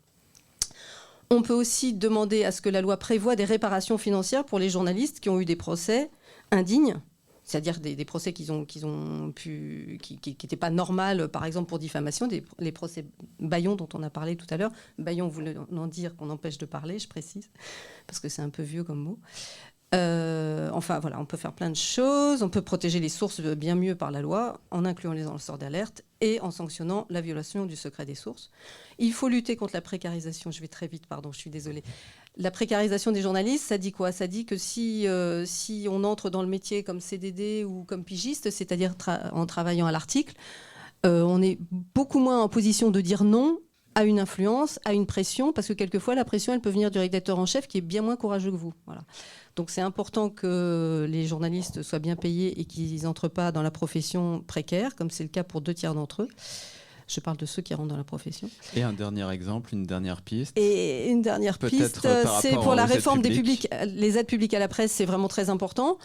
On peut aussi demander à ce que la loi prévoie des réparations financières pour les journalistes qui ont eu des procès indignes, c'est-à-dire des procès qui n'étaient pas normaux, par exemple pour diffamation, les procès Bayon dont on a parlé tout à l'heure. Bayon voulait en dire qu'on empêche de parler, je précise, parce que c'est un peu vieux comme mot. Enfin voilà, on peut faire plein de choses, on peut protéger les sources bien mieux par la loi, en incluant les lanceurs d'alerte et en sanctionnant la violation du secret des sources. Il faut lutter contre la précarisation, je vais très vite, pardon, je suis désolée. La précarisation des journalistes, ça dit quoi ? Ça dit que si on entre dans le métier comme CDD ou comme pigiste, c'est-à-dire en travaillant à l'article, on est beaucoup moins en position de dire non à une influence, à une pression, parce que quelquefois la pression elle peut venir du rédacteur en chef qui est bien moins courageux que vous. Voilà. Donc c'est important que les journalistes soient bien payés et qu'ils n'entrent pas dans la profession précaire, comme c'est le cas pour 2 tiers d'entre eux. Je parle de ceux qui rentrent dans la profession. Et un dernier exemple, une dernière piste. Et une dernière piste, c'est pour la réforme des publics. Les aides publiques à la presse, c'est vraiment très important.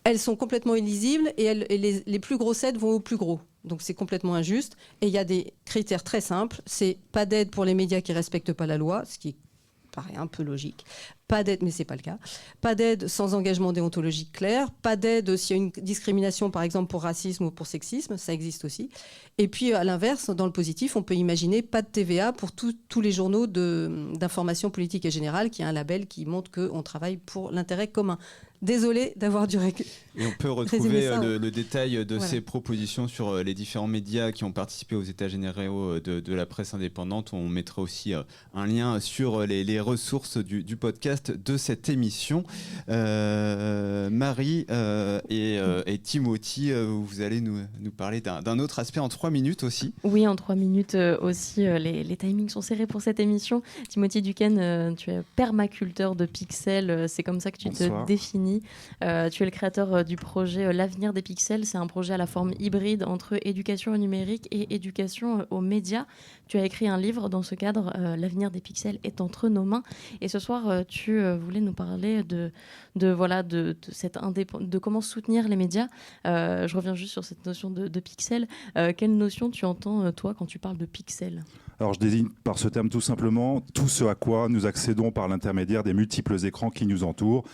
Elles sont complètement illisibles et les plus grosses aides vont aux plus gros. Donc c'est complètement injuste. Et il y a des critères très simples. C'est pas d'aide pour les médias qui ne respectent pas la loi, ce qui paraît un peu logique. pas d'aide, mais ce n'est pas le cas, pas d'aide sans engagement déontologique clair, pas d'aide s'il y a une discrimination, par exemple pour racisme ou pour sexisme, ça existe aussi. Et puis à l'inverse, dans le positif, on peut imaginer pas de TVA pour tous les journaux d'information politique et générale, qui est un label qui montre qu'on travaille pour l'intérêt commun. Désolée d'avoir dû Et on peut retrouver ça, le détail de voilà. ces propositions sur les différents médias qui ont participé aux états généraux de la presse indépendante. On mettra aussi un lien sur les ressources du podcast de cette émission. Marie et Timothy, vous allez nous parler d'un autre aspect en 3 minutes aussi. Oui, en 3 minutes aussi. Les timings sont serrés pour cette émission. Timothy Duquesne, tu es permaculteur de pixels. C'est comme ça que tu te définis. Tu es le créateur du projet L'Avenir des pixels. C'est un projet à la forme hybride entre éducation au numérique et éducation aux médias. Tu as écrit un livre dans ce cadre, L'Avenir des pixels est entre nos mains. Et ce soir, tu voulais nous parler de comment soutenir les médias. Je reviens juste sur cette notion de pixels. Quelle notion tu entends, toi, quand tu parles de pixels ? Alors je désigne par ce terme tout simplement tout ce à quoi nous accédons par l'intermédiaire des multiples écrans qui nous entourent.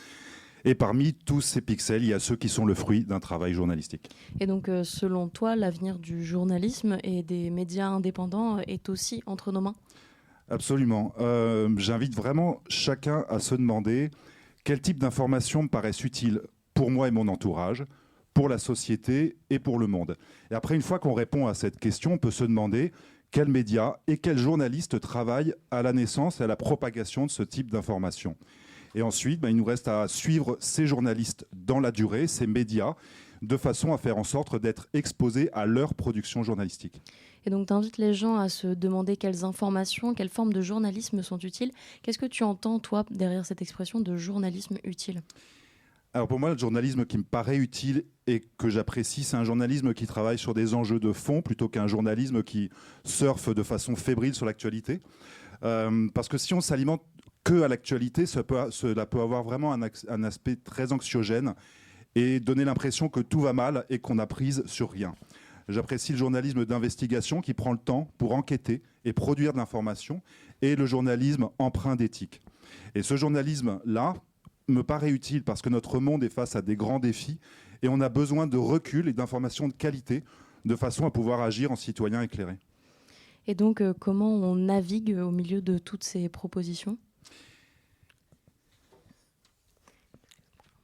Et parmi tous ces pixels, il y a ceux qui sont le fruit d'un travail journalistique. Et donc, selon toi, l'avenir du journalisme et des médias indépendants est aussi entre nos mains ? Absolument. J'invite vraiment chacun à se demander quel type d'information me paraissent utiles pour moi et mon entourage, pour la société et pour le monde. Et après, une fois qu'on répond à cette question, on peut se demander quels médias et quels journalistes travaillent à la naissance et à la propagation de ce type d'information. Et ensuite, il nous reste à suivre ces journalistes dans la durée, ces médias, de façon à faire en sorte d'être exposés à leur production journalistique. Et donc, tu invites les gens à se demander quelles informations, quelles formes de journalisme sont utiles. Qu'est-ce que tu entends, toi, derrière cette expression de journalisme utile ? Alors pour moi, le journalisme qui me paraît utile et que j'apprécie, c'est un journalisme qui travaille sur des enjeux de fond plutôt qu'un journalisme qui surfe de façon fébrile sur l'actualité. Parce que si on s'alimente que à l'actualité, cela peut avoir vraiment un aspect très anxiogène et donner l'impression que tout va mal et qu'on n'a prise sur rien. J'apprécie le journalisme d'investigation qui prend le temps pour enquêter et produire de l'information et le journalisme empreint d'éthique. Et ce journalisme-là me paraît utile parce que notre monde est face à des grands défis et on a besoin de recul et d'informations de qualité de façon à pouvoir agir en citoyen éclairé. Et donc, comment on navigue au milieu de toutes ces propositions ?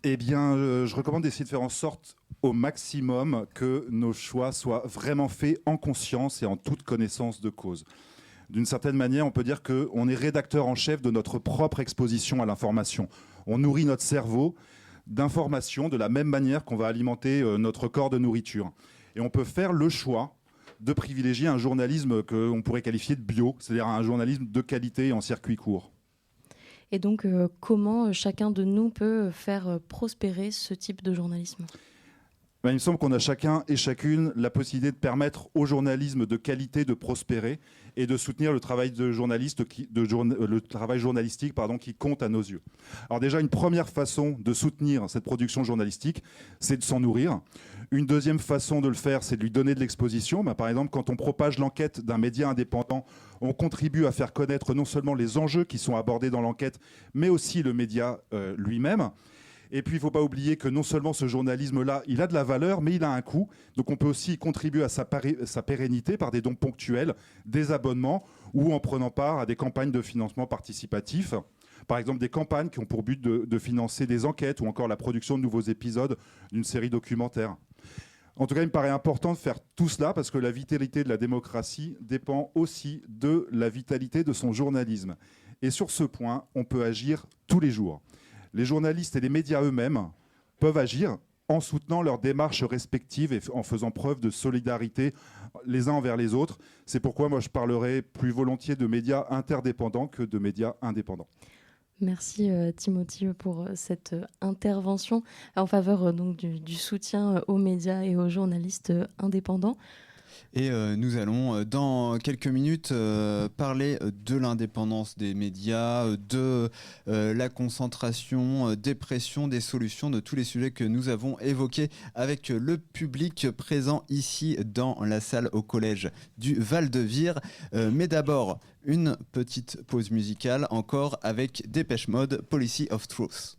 Eh bien, je recommande d'essayer de faire en sorte au maximum que nos choix soient vraiment faits en conscience et en toute connaissance de cause. D'une certaine manière, on peut dire qu'on est rédacteur en chef de notre propre exposition à l'information. On nourrit notre cerveau d'informations de la même manière qu'on va alimenter notre corps de nourriture. Et on peut faire le choix de privilégier un journalisme qu'on pourrait qualifier de bio, c'est-à-dire un journalisme de qualité en circuit court. Et donc, comment chacun de nous peut faire prospérer ce type de journalisme ? Il me semble qu'on a chacun et chacune la possibilité de permettre au journalisme de qualité de prospérer et de soutenir le travail journalistique qui compte à nos yeux. Alors déjà, une première façon de soutenir cette production journalistique, c'est de s'en nourrir. Une deuxième façon de le faire, c'est de lui donner de l'exposition. Par exemple, quand on propage l'enquête d'un média indépendant, on contribue à faire connaître non seulement les enjeux qui sont abordés dans l'enquête, mais aussi le média lui-même. Et puis, il ne faut pas oublier que non seulement ce journalisme-là, il a de la valeur, mais il a un coût. Donc, on peut aussi contribuer à sa pérennité par des dons ponctuels, des abonnements ou en prenant part à des campagnes de financement participatif. Par exemple, des campagnes qui ont pour but de financer des enquêtes ou encore la production de nouveaux épisodes d'une série documentaire. En tout cas, il me paraît important de faire tout cela parce que la vitalité de la démocratie dépend aussi de la vitalité de son journalisme. Et sur ce point, on peut agir tous les jours. Les journalistes et les médias eux-mêmes peuvent agir en soutenant leurs démarches respectives et en faisant preuve de solidarité les uns envers les autres. C'est pourquoi moi je parlerai plus volontiers de médias interdépendants que de médias indépendants. Merci Timothy pour cette intervention en faveur donc du soutien aux médias et aux journalistes indépendants. Et nous allons dans quelques minutes parler de l'indépendance des médias, de la concentration, des pressions, des solutions, de tous les sujets que nous avons évoqués avec le public présent ici dans la salle au collège du Val-de-Vire. Mais d'abord, une petite pause musicale encore avec Depeche Mode, Policy of Truth.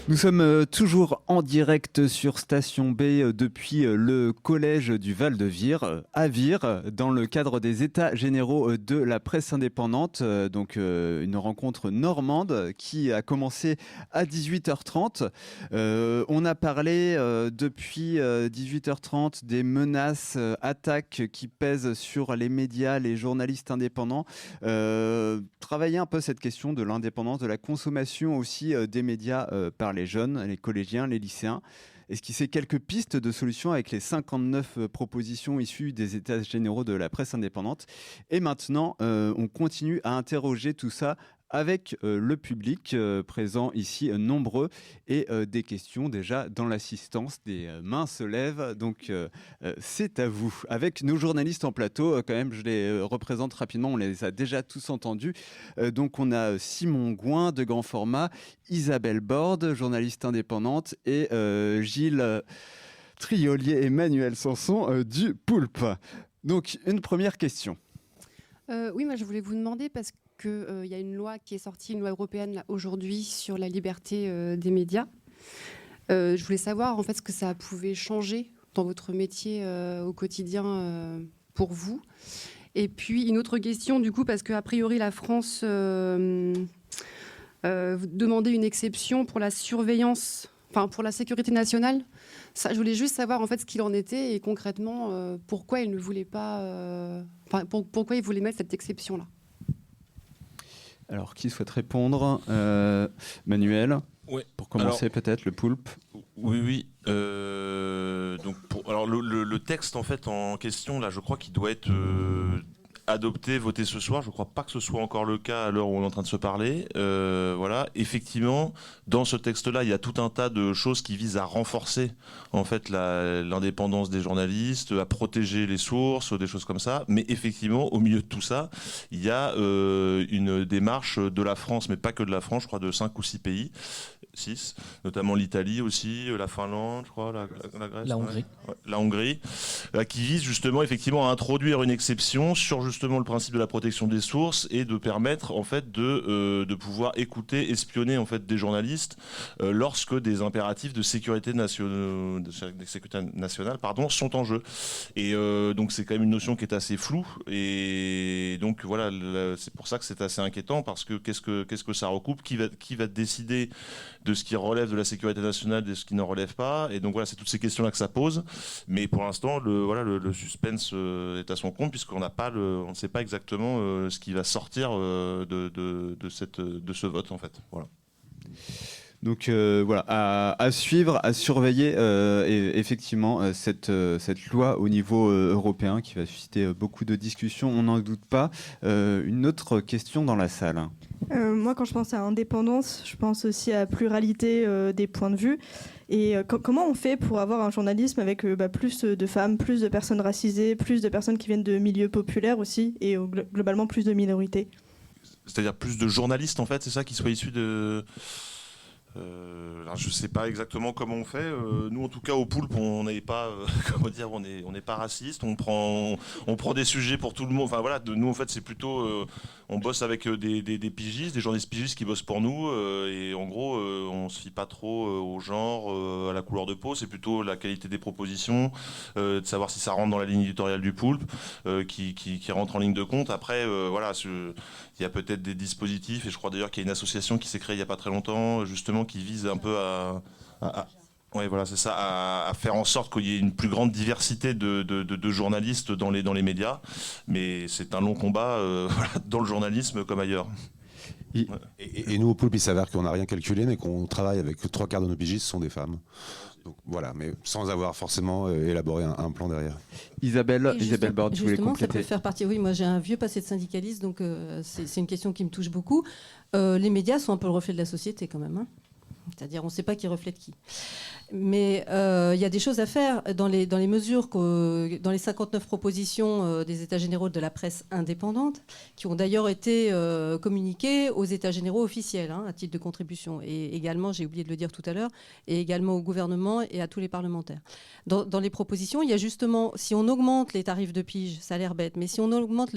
Nous sommes toujours en direct sur Station B depuis le collège du Val-de-Vire, à Vire, dans le cadre des États généraux de la presse indépendante. Donc une rencontre normande qui a commencé à 18h30. On a parlé depuis 18h30 des menaces, attaques qui pèsent sur les médias, les journalistes indépendants. Travailler un peu cette question de l'indépendance, de la consommation aussi des médias par les jeunes, les collégiens, les lycéens. Esquisser quelques pistes de solutions avec les 59 propositions issues des États généraux de la presse indépendante. Et maintenant, on continue à interroger tout ça avec le public présent ici nombreux et des questions déjà dans l'assistance, des mains se lèvent, donc c'est à vous. Avec nos journalistes en plateau, quand même je les représente rapidement, on les a déjà tous entendus. Donc on a Simon Gouin de Grand Format, Isabelle Borde, journaliste indépendante, et Gilles Triolier et Manuel Sanson du Poulpe. Donc une première question. Oui, moi je voulais vous demander, parce qu'il y a une loi qui est sortie, une loi européenne là, aujourd'hui sur la liberté des médias. Je voulais savoir en fait ce que ça pouvait changer dans votre métier au quotidien pour vous. Et puis une autre question du coup, parce qu'a priori la France demandait une exception pour la surveillance, enfin pour la sécurité nationale. Ça, je voulais juste savoir en fait ce qu'il en était et concrètement pourquoi il ne voulait pas, pourquoi il voulait mettre cette exception là. Alors, qui souhaite répondre Manuel, ouais. Pour commencer peut-être, le Poulpe. Oui. Donc alors le texte en fait en question, là, je crois qu'il doit être adopté, voté ce soir. Je ne crois pas que ce soit encore le cas à l'heure où on est en train de se parler. Voilà. Effectivement, dans ce texte-là, il y a tout un tas de choses qui visent à renforcer en fait l'indépendance des journalistes, à protéger les sources, des choses comme ça. Mais effectivement, au milieu de tout ça, il y a une démarche de la France, mais pas que de la France, je crois de 5 ou 6 pays. 6, notamment l'Italie aussi, la Finlande, je crois, la Grèce, la Hongrie, la Hongrie, qui vise justement effectivement à introduire une exception sur justement le principe de la protection des sources et de permettre en fait de pouvoir écouter, espionner en fait des journalistes lorsque des impératifs de sécurité nationale, sont en jeu. Et donc c'est quand même une notion qui est assez floue et donc voilà, c'est pour ça que c'est assez inquiétant parce que qu'est-ce que ça recoupe, qui va décider de ce qui relève de la sécurité nationale, de ce qui n'en relève pas. Et donc voilà, c'est toutes ces questions-là que ça pose. Mais pour l'instant, le suspense est à son compte, puisqu'on ne sait pas exactement ce qui va sortir de ce vote, en fait. Voilà. Donc voilà, à suivre, à surveiller et effectivement cette loi au niveau européen qui va susciter beaucoup de discussions, on n'en doute pas. Une autre question dans la salle. Moi, quand je pense à indépendance, je pense aussi à pluralité des points de vue. Et comment on fait pour avoir un journalisme avec plus de femmes, plus de personnes racisées, plus de personnes qui viennent de milieux populaires aussi, et globalement plus de minorités? C'est-à-dire plus de journalistes, en fait, c'est ça, qui soient issus de... Alors je sais pas exactement comment on fait. Nous, en tout cas, au Poulpe, on n'est pas, comment dire, on n'est pas raciste. On prend des sujets pour tout le monde. Enfin voilà, nous en fait, c'est plutôt, on bosse avec des pigistes, des journalistes pigistes qui bossent pour nous. Et en gros, on se fie pas trop au genre, à la couleur de peau. C'est plutôt la qualité des propositions, de savoir si ça rentre dans la ligne éditoriale du Poulpe, qui rentre en ligne de compte. Après, voilà, il y a peut-être des dispositifs, et je crois d'ailleurs qu'il y a une association qui s'est créée il n'y a pas très longtemps, justement, qui vise un peu ouais, voilà, c'est ça, à faire en sorte qu'il y ait une plus grande diversité de journalistes dans les médias. Mais c'est un long combat dans le journalisme comme ailleurs. Et nous, au Poulpe, il s'avère qu'on n'a rien calculé, mais qu'on travaille avec 3/4 de nos pigistes sont des femmes. Donc, voilà, mais sans avoir forcément élaboré un plan derrière. Isabelle Borde, tu voulais compléter. Justement, ça peut faire partie. Oui, moi j'ai un vieux passé de syndicaliste, donc c'est une question qui me touche beaucoup. Les médias sont un peu le reflet de la société quand même. Hein. C'est-à-dire, on ne sait pas qui reflète qui. Mais il y a des choses à faire dans les mesures, dans les 59 propositions des États généraux de la presse indépendante, qui ont d'ailleurs été communiquées aux États généraux officiels, à titre de contribution. Et également, j'ai oublié de le dire tout à l'heure, et également au gouvernement et à tous les parlementaires. Dans les propositions, il y a justement, si on augmente les tarifs de pige, ça a l'air bête, mais si on augmente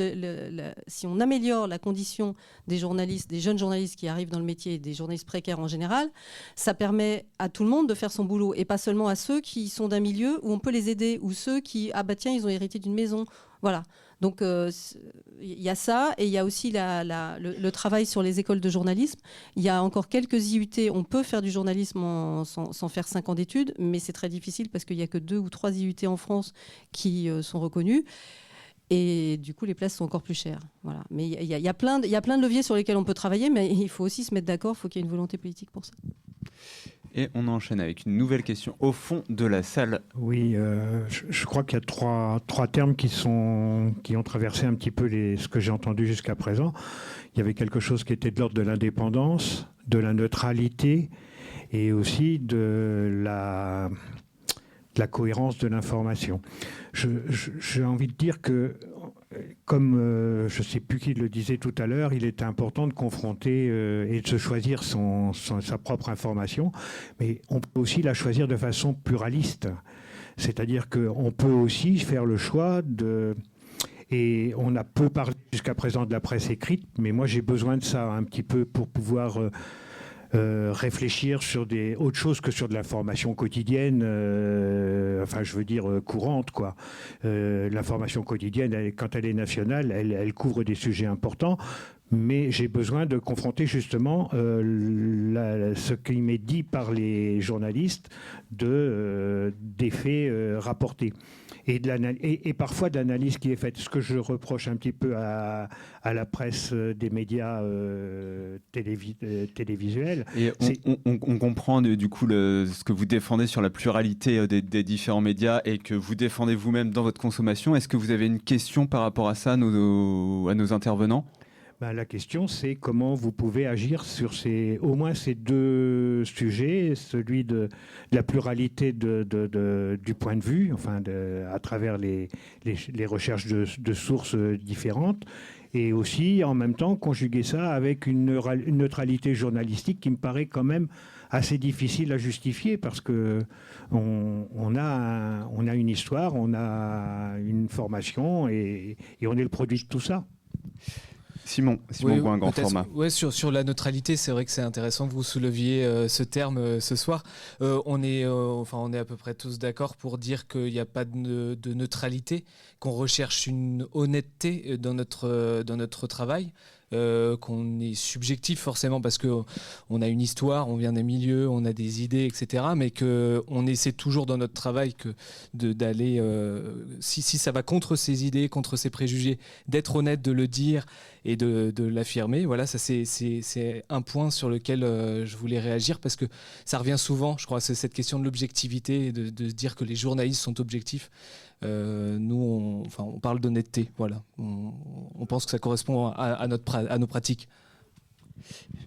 si on améliore la condition des journalistes, des jeunes journalistes qui arrivent dans le métier, des journalistes précaires en général, ça permet à tout le monde de faire son boulot, et pas seulement à ceux qui sont d'un milieu où on peut les aider, ou ceux qui, tiens, ils ont hérité d'une maison. Voilà. Donc, il y a ça, et il y a aussi le travail sur les écoles de journalisme. Il y a encore quelques IUT, on peut faire du journalisme sans faire 5 ans d'études, mais c'est très difficile parce qu'il n'y a que 2 ou 3 IUT en France qui sont reconnus. Et du coup, les places sont encore plus chères. Voilà. Mais il y a plein de leviers sur lesquels on peut travailler, mais il faut aussi se mettre d'accord, il faut qu'il y ait une volonté politique pour ça. Et on enchaîne avec une nouvelle question au fond de la salle. Oui, je crois qu'il y a trois termes qui ont traversé un petit peu ce que j'ai entendu jusqu'à présent. Il y avait quelque chose qui était de l'ordre de l'indépendance, de la neutralité et aussi de la cohérence de l'information. J'ai envie de dire que, comme je ne sais plus qui le disait tout à l'heure, il est important de confronter et de se choisir sa propre information, mais on peut aussi la choisir de façon pluraliste. C'est-à-dire qu'on peut aussi faire le choix et on a peu parlé jusqu'à présent de la presse écrite, mais moi j'ai besoin de ça un petit peu pour pouvoir réfléchir sur autre chose que sur de l'information quotidienne, courante, quoi. L'information quotidienne, quand elle est nationale, elle couvre des sujets importants, mais j'ai besoin de confronter justement ce qui m'est dit par les journalistes des faits rapportés. Et parfois de l'analyse qui est faite. Ce que je reproche un petit peu à la presse des médias télévisuels. Et on comprend du coup ce que vous défendez sur la pluralité des différents médias et que vous défendez vous-même dans votre consommation. Est-ce que vous avez une question par rapport à ça à nos intervenants ? La question, c'est comment vous pouvez agir sur au moins ces deux sujets, celui de la pluralité du point de vue, à travers les recherches de sources différentes, et aussi en même temps conjuguer ça avec une neutralité journalistique qui me paraît quand même assez difficile à justifier, parce que on a une histoire, on a une formation, et on est le produit de tout ça. Simon Gouin, grand format. Ouais, sur la neutralité, c'est vrai que c'est intéressant que vous souleviez ce terme ce soir. On est à peu près tous d'accord pour dire qu'il n'y a pas de neutralité, qu'on recherche une honnêteté dans notre travail. Qu'on est subjectif forcément parce qu'on a une histoire, on vient d'un milieu, on a des idées, etc. Mais qu'on essaie toujours dans notre travail d'aller, si ça va contre ses idées, contre ses préjugés, d'être honnête, de le dire et de l'affirmer. Voilà, ça c'est un point sur lequel je voulais réagir, parce que ça revient souvent, je crois, c'est cette question de l'objectivité, de se dire que les journalistes sont objectifs. Nous, on parle d'honnêteté, voilà. On pense que ça correspond à nos pratiques.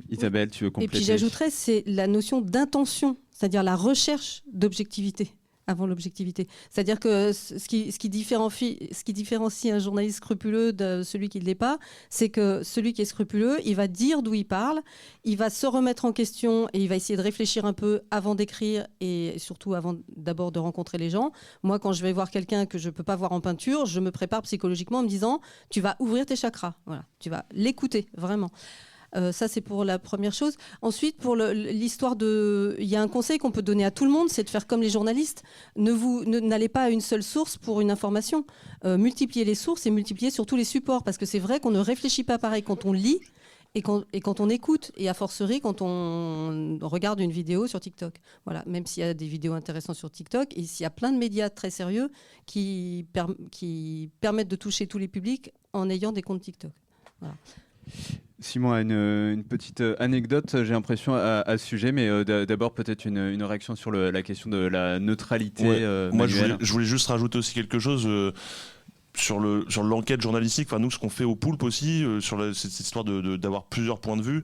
Isabelle, tu veux compléter ? Et puis j'ajouterais, c'est la notion d'intention, c'est-à-dire la recherche d'objectivité avant l'objectivité. C'est-à-dire que ce qui différencie un journaliste scrupuleux de celui qui ne l'est pas, c'est que celui qui est scrupuleux, il va dire d'où il parle, il va se remettre en question et il va essayer de réfléchir un peu avant d'écrire, et surtout avant d'abord de rencontrer les gens. Moi, quand je vais voir quelqu'un que je ne peux pas voir en peinture, je me prépare psychologiquement en me disant « tu vas ouvrir tes chakras ». Voilà, tu vas l'écouter, vraiment. Ça, c'est pour la première chose. Ensuite, pour l'histoire il y a un conseil qu'on peut donner à tout le monde, c'est de faire comme les journalistes. N'allez pas à une seule source pour une information. Multipliez les sources et multipliez surtout les supports, parce que c'est vrai qu'on ne réfléchit pas pareil quand on lit et quand on écoute, et a fortiori quand on regarde une vidéo sur TikTok. Voilà, même s'il y a des vidéos intéressantes sur TikTok, et s'il y a plein de médias très sérieux qui permettent de toucher tous les publics en ayant des comptes TikTok. Voilà. Simon a une petite anecdote, j'ai l'impression, à ce sujet, mais d'abord peut-être une réaction sur la question de la neutralité. Ouais. Moi, je voulais juste rajouter aussi quelque chose. Sur l'enquête journalistique, nous, ce qu'on fait au Poulpe aussi, sur cette histoire d'avoir plusieurs points de vue,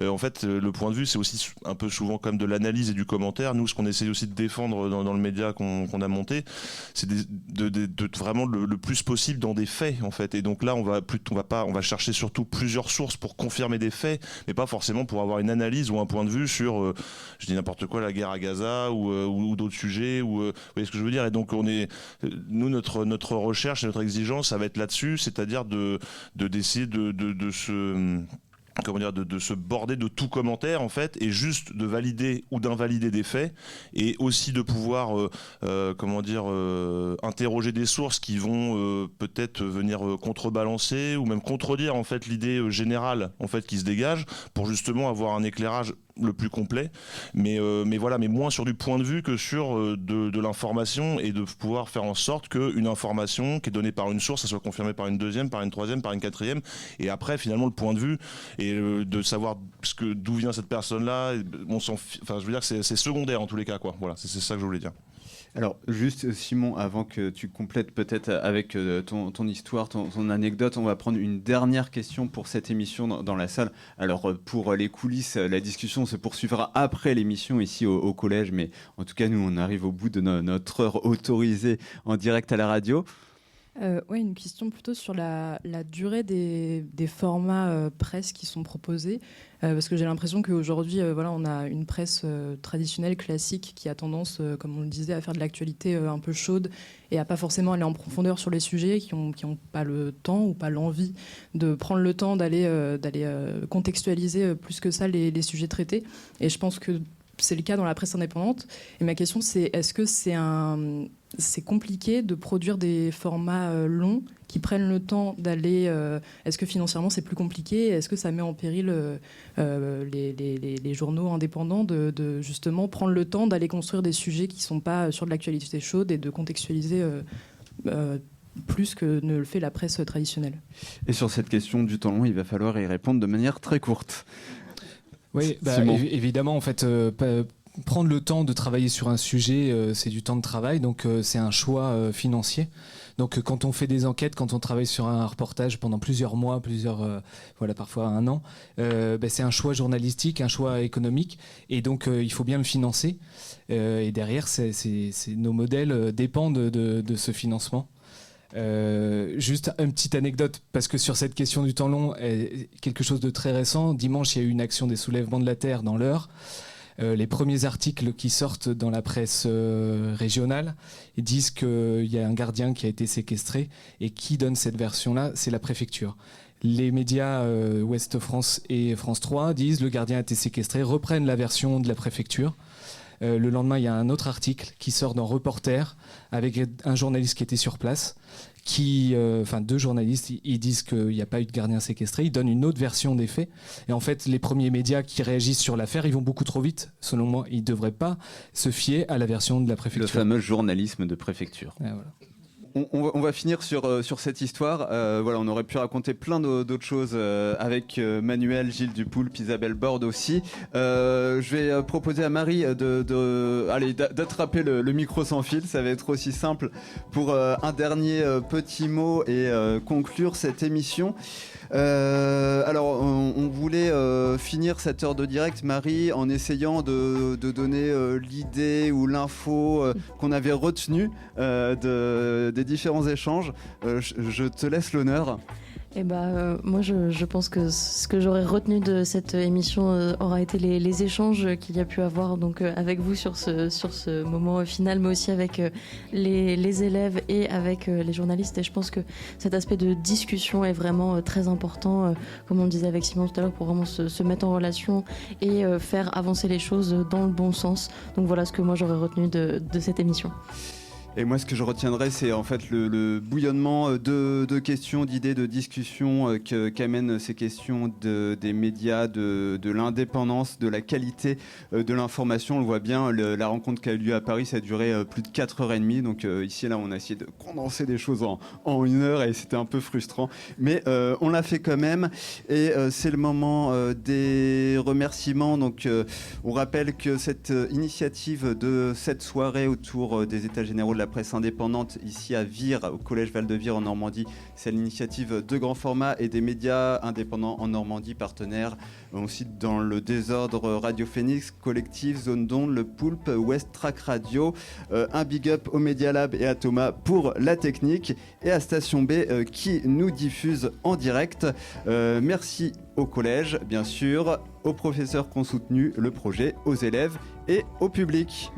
en fait, le point de vue, c'est aussi un peu souvent comme de l'analyse et du commentaire. Nous, ce qu'on essaie aussi de défendre dans le média qu'on a monté, c'est de vraiment le plus possible dans des faits, en fait. Et donc là, on va chercher surtout plusieurs sources pour confirmer des faits, mais pas forcément pour avoir une analyse ou un point de vue sur, je dis n'importe quoi, la guerre à Gaza ou d'autres sujets, vous voyez ce que je veux dire. Et donc, nous, notre recherche et notre exigence, ça va être là-dessus, c'est-à-dire d'essayer de se border de tout commentaire, en fait, et juste de valider ou d'invalider des faits, et aussi de pouvoir interroger des sources qui vont peut-être venir contrebalancer ou même contredire, en fait, l'idée générale, en fait, qui se dégage, pour justement avoir un éclairage le plus complet, mais moins sur du point de vue que sur de l'information, et de pouvoir faire en sorte qu'une information qui est donnée par une source, ça soit confirmée par une deuxième, par une troisième, par une quatrième, et après finalement le point de vue et de savoir d'où vient cette personne-là, je veux dire que c'est secondaire en tous les cas, quoi. Voilà, c'est ça que je voulais dire. Alors, juste, Simon, avant que tu complètes peut-être avec ton histoire, ton anecdote, on va prendre une dernière question pour cette émission dans la salle. Alors, pour les coulisses, la discussion se poursuivra après l'émission ici au collège, mais en tout cas, nous, on arrive au bout de notre heure autorisée en direct à la radio. Oui, une question plutôt sur la durée des formats presse qui sont proposés, parce que j'ai l'impression qu'aujourd'hui, on a une presse traditionnelle, classique, qui a tendance, comme on le disait, à faire de l'actualité un peu chaude et à pas forcément aller en profondeur sur les sujets, qui ont pas le temps ou pas l'envie de prendre le temps d'aller contextualiser plus que ça les sujets traités. Et je pense que c'est le cas dans la presse indépendante. Et ma question, c'est est-ce que c'est compliqué de produire des formats longs qui prennent le temps d'aller... est-ce que financièrement, c'est plus compliqué? Est-ce que ça met en péril les journaux indépendants de justement prendre le temps d'aller construire des sujets qui ne sont pas sur de l'actualité chaude et de contextualiser plus que ne le fait la presse traditionnelle? Et sur cette question du temps long, il va falloir y répondre de manière très courte. Oui, évidemment, en fait, prendre le temps de travailler sur un sujet, c'est du temps de travail, donc c'est un choix financier. Donc quand on fait des enquêtes, quand on travaille sur un reportage pendant plusieurs mois, parfois un an, c'est un choix journalistique, un choix économique, et donc il faut bien le financer. Et derrière, nos modèles dépendent de ce financement. Juste une petite anecdote, parce que sur cette question du temps long, quelque chose de très récent, dimanche il y a eu une action des soulèvements de la Terre dans l'Eure. Les premiers articles qui sortent dans la presse régionale disent qu'il y a un gardien qui a été séquestré, et qui donne cette version-là, c'est la préfecture. Les médias Ouest France et France 3 disent le gardien a été séquestré, reprennent la version de la préfecture. Le lendemain, il y a un autre article qui sort dans Reporter avec un journaliste qui était sur place, deux journalistes, ils disent qu'il n'y a pas eu de gardien séquestré, ils donnent une autre version des faits. Et en fait, les premiers médias qui réagissent sur l'affaire, ils vont beaucoup trop vite. Selon moi, ils ne devraient pas se fier à la version de la préfecture. Le fameux journalisme de préfecture. Et voilà. On va finir sur cette histoire. On aurait pu raconter plein d'autres choses avec Manuel, Gilles Dupoulpe, Isabelle Borde aussi. Je vais proposer à Marie d'attraper le micro sans fil. Ça va être aussi simple pour un dernier petit mot et conclure cette émission. On voulait finir cette heure de direct, Marie, en essayant de donner l'idée ou l'info qu'on avait retenue des différents échanges. Je te laisse l'honneur. Moi, je pense que ce que j'aurais retenu de cette émission aura été les échanges qu'il y a pu avoir donc, avec vous sur ce moment final, mais aussi avec les élèves et avec les journalistes. Et je pense que cet aspect de discussion est vraiment très important, comme on le disait avec Simon tout à l'heure, pour vraiment se mettre en relation et faire avancer les choses dans le bon sens. Donc voilà ce que moi j'aurais retenu de cette émission. Et moi, ce que je retiendrai, c'est en fait le bouillonnement de questions, d'idées, de discussions qu'amènent ces questions des médias, de l'indépendance, de la qualité de l'information. On le voit bien, la rencontre qui a eu lieu à Paris, ça a duré plus de 4h30. Donc ici et là, on a essayé de condenser des choses en 1 heure et c'était un peu frustrant. Mais on l'a fait quand même. Et c'est le moment des remerciements. Donc on rappelle que cette initiative de cette soirée autour des États généraux de la presse indépendante ici à Vire, au collège Val-de-Vire en Normandie, c'est l'initiative de grand format et des médias indépendants en Normandie, partenaires aussi dans le désordre Radio Phoenix, Collectif, Zone d'Onde, Le Poulpe, West Track Radio. Un big up au Media Lab et à Thomas pour la technique et à Station B qui nous diffuse en direct. Merci au collège, bien sûr, aux professeurs qui ont soutenu le projet, aux élèves et au public.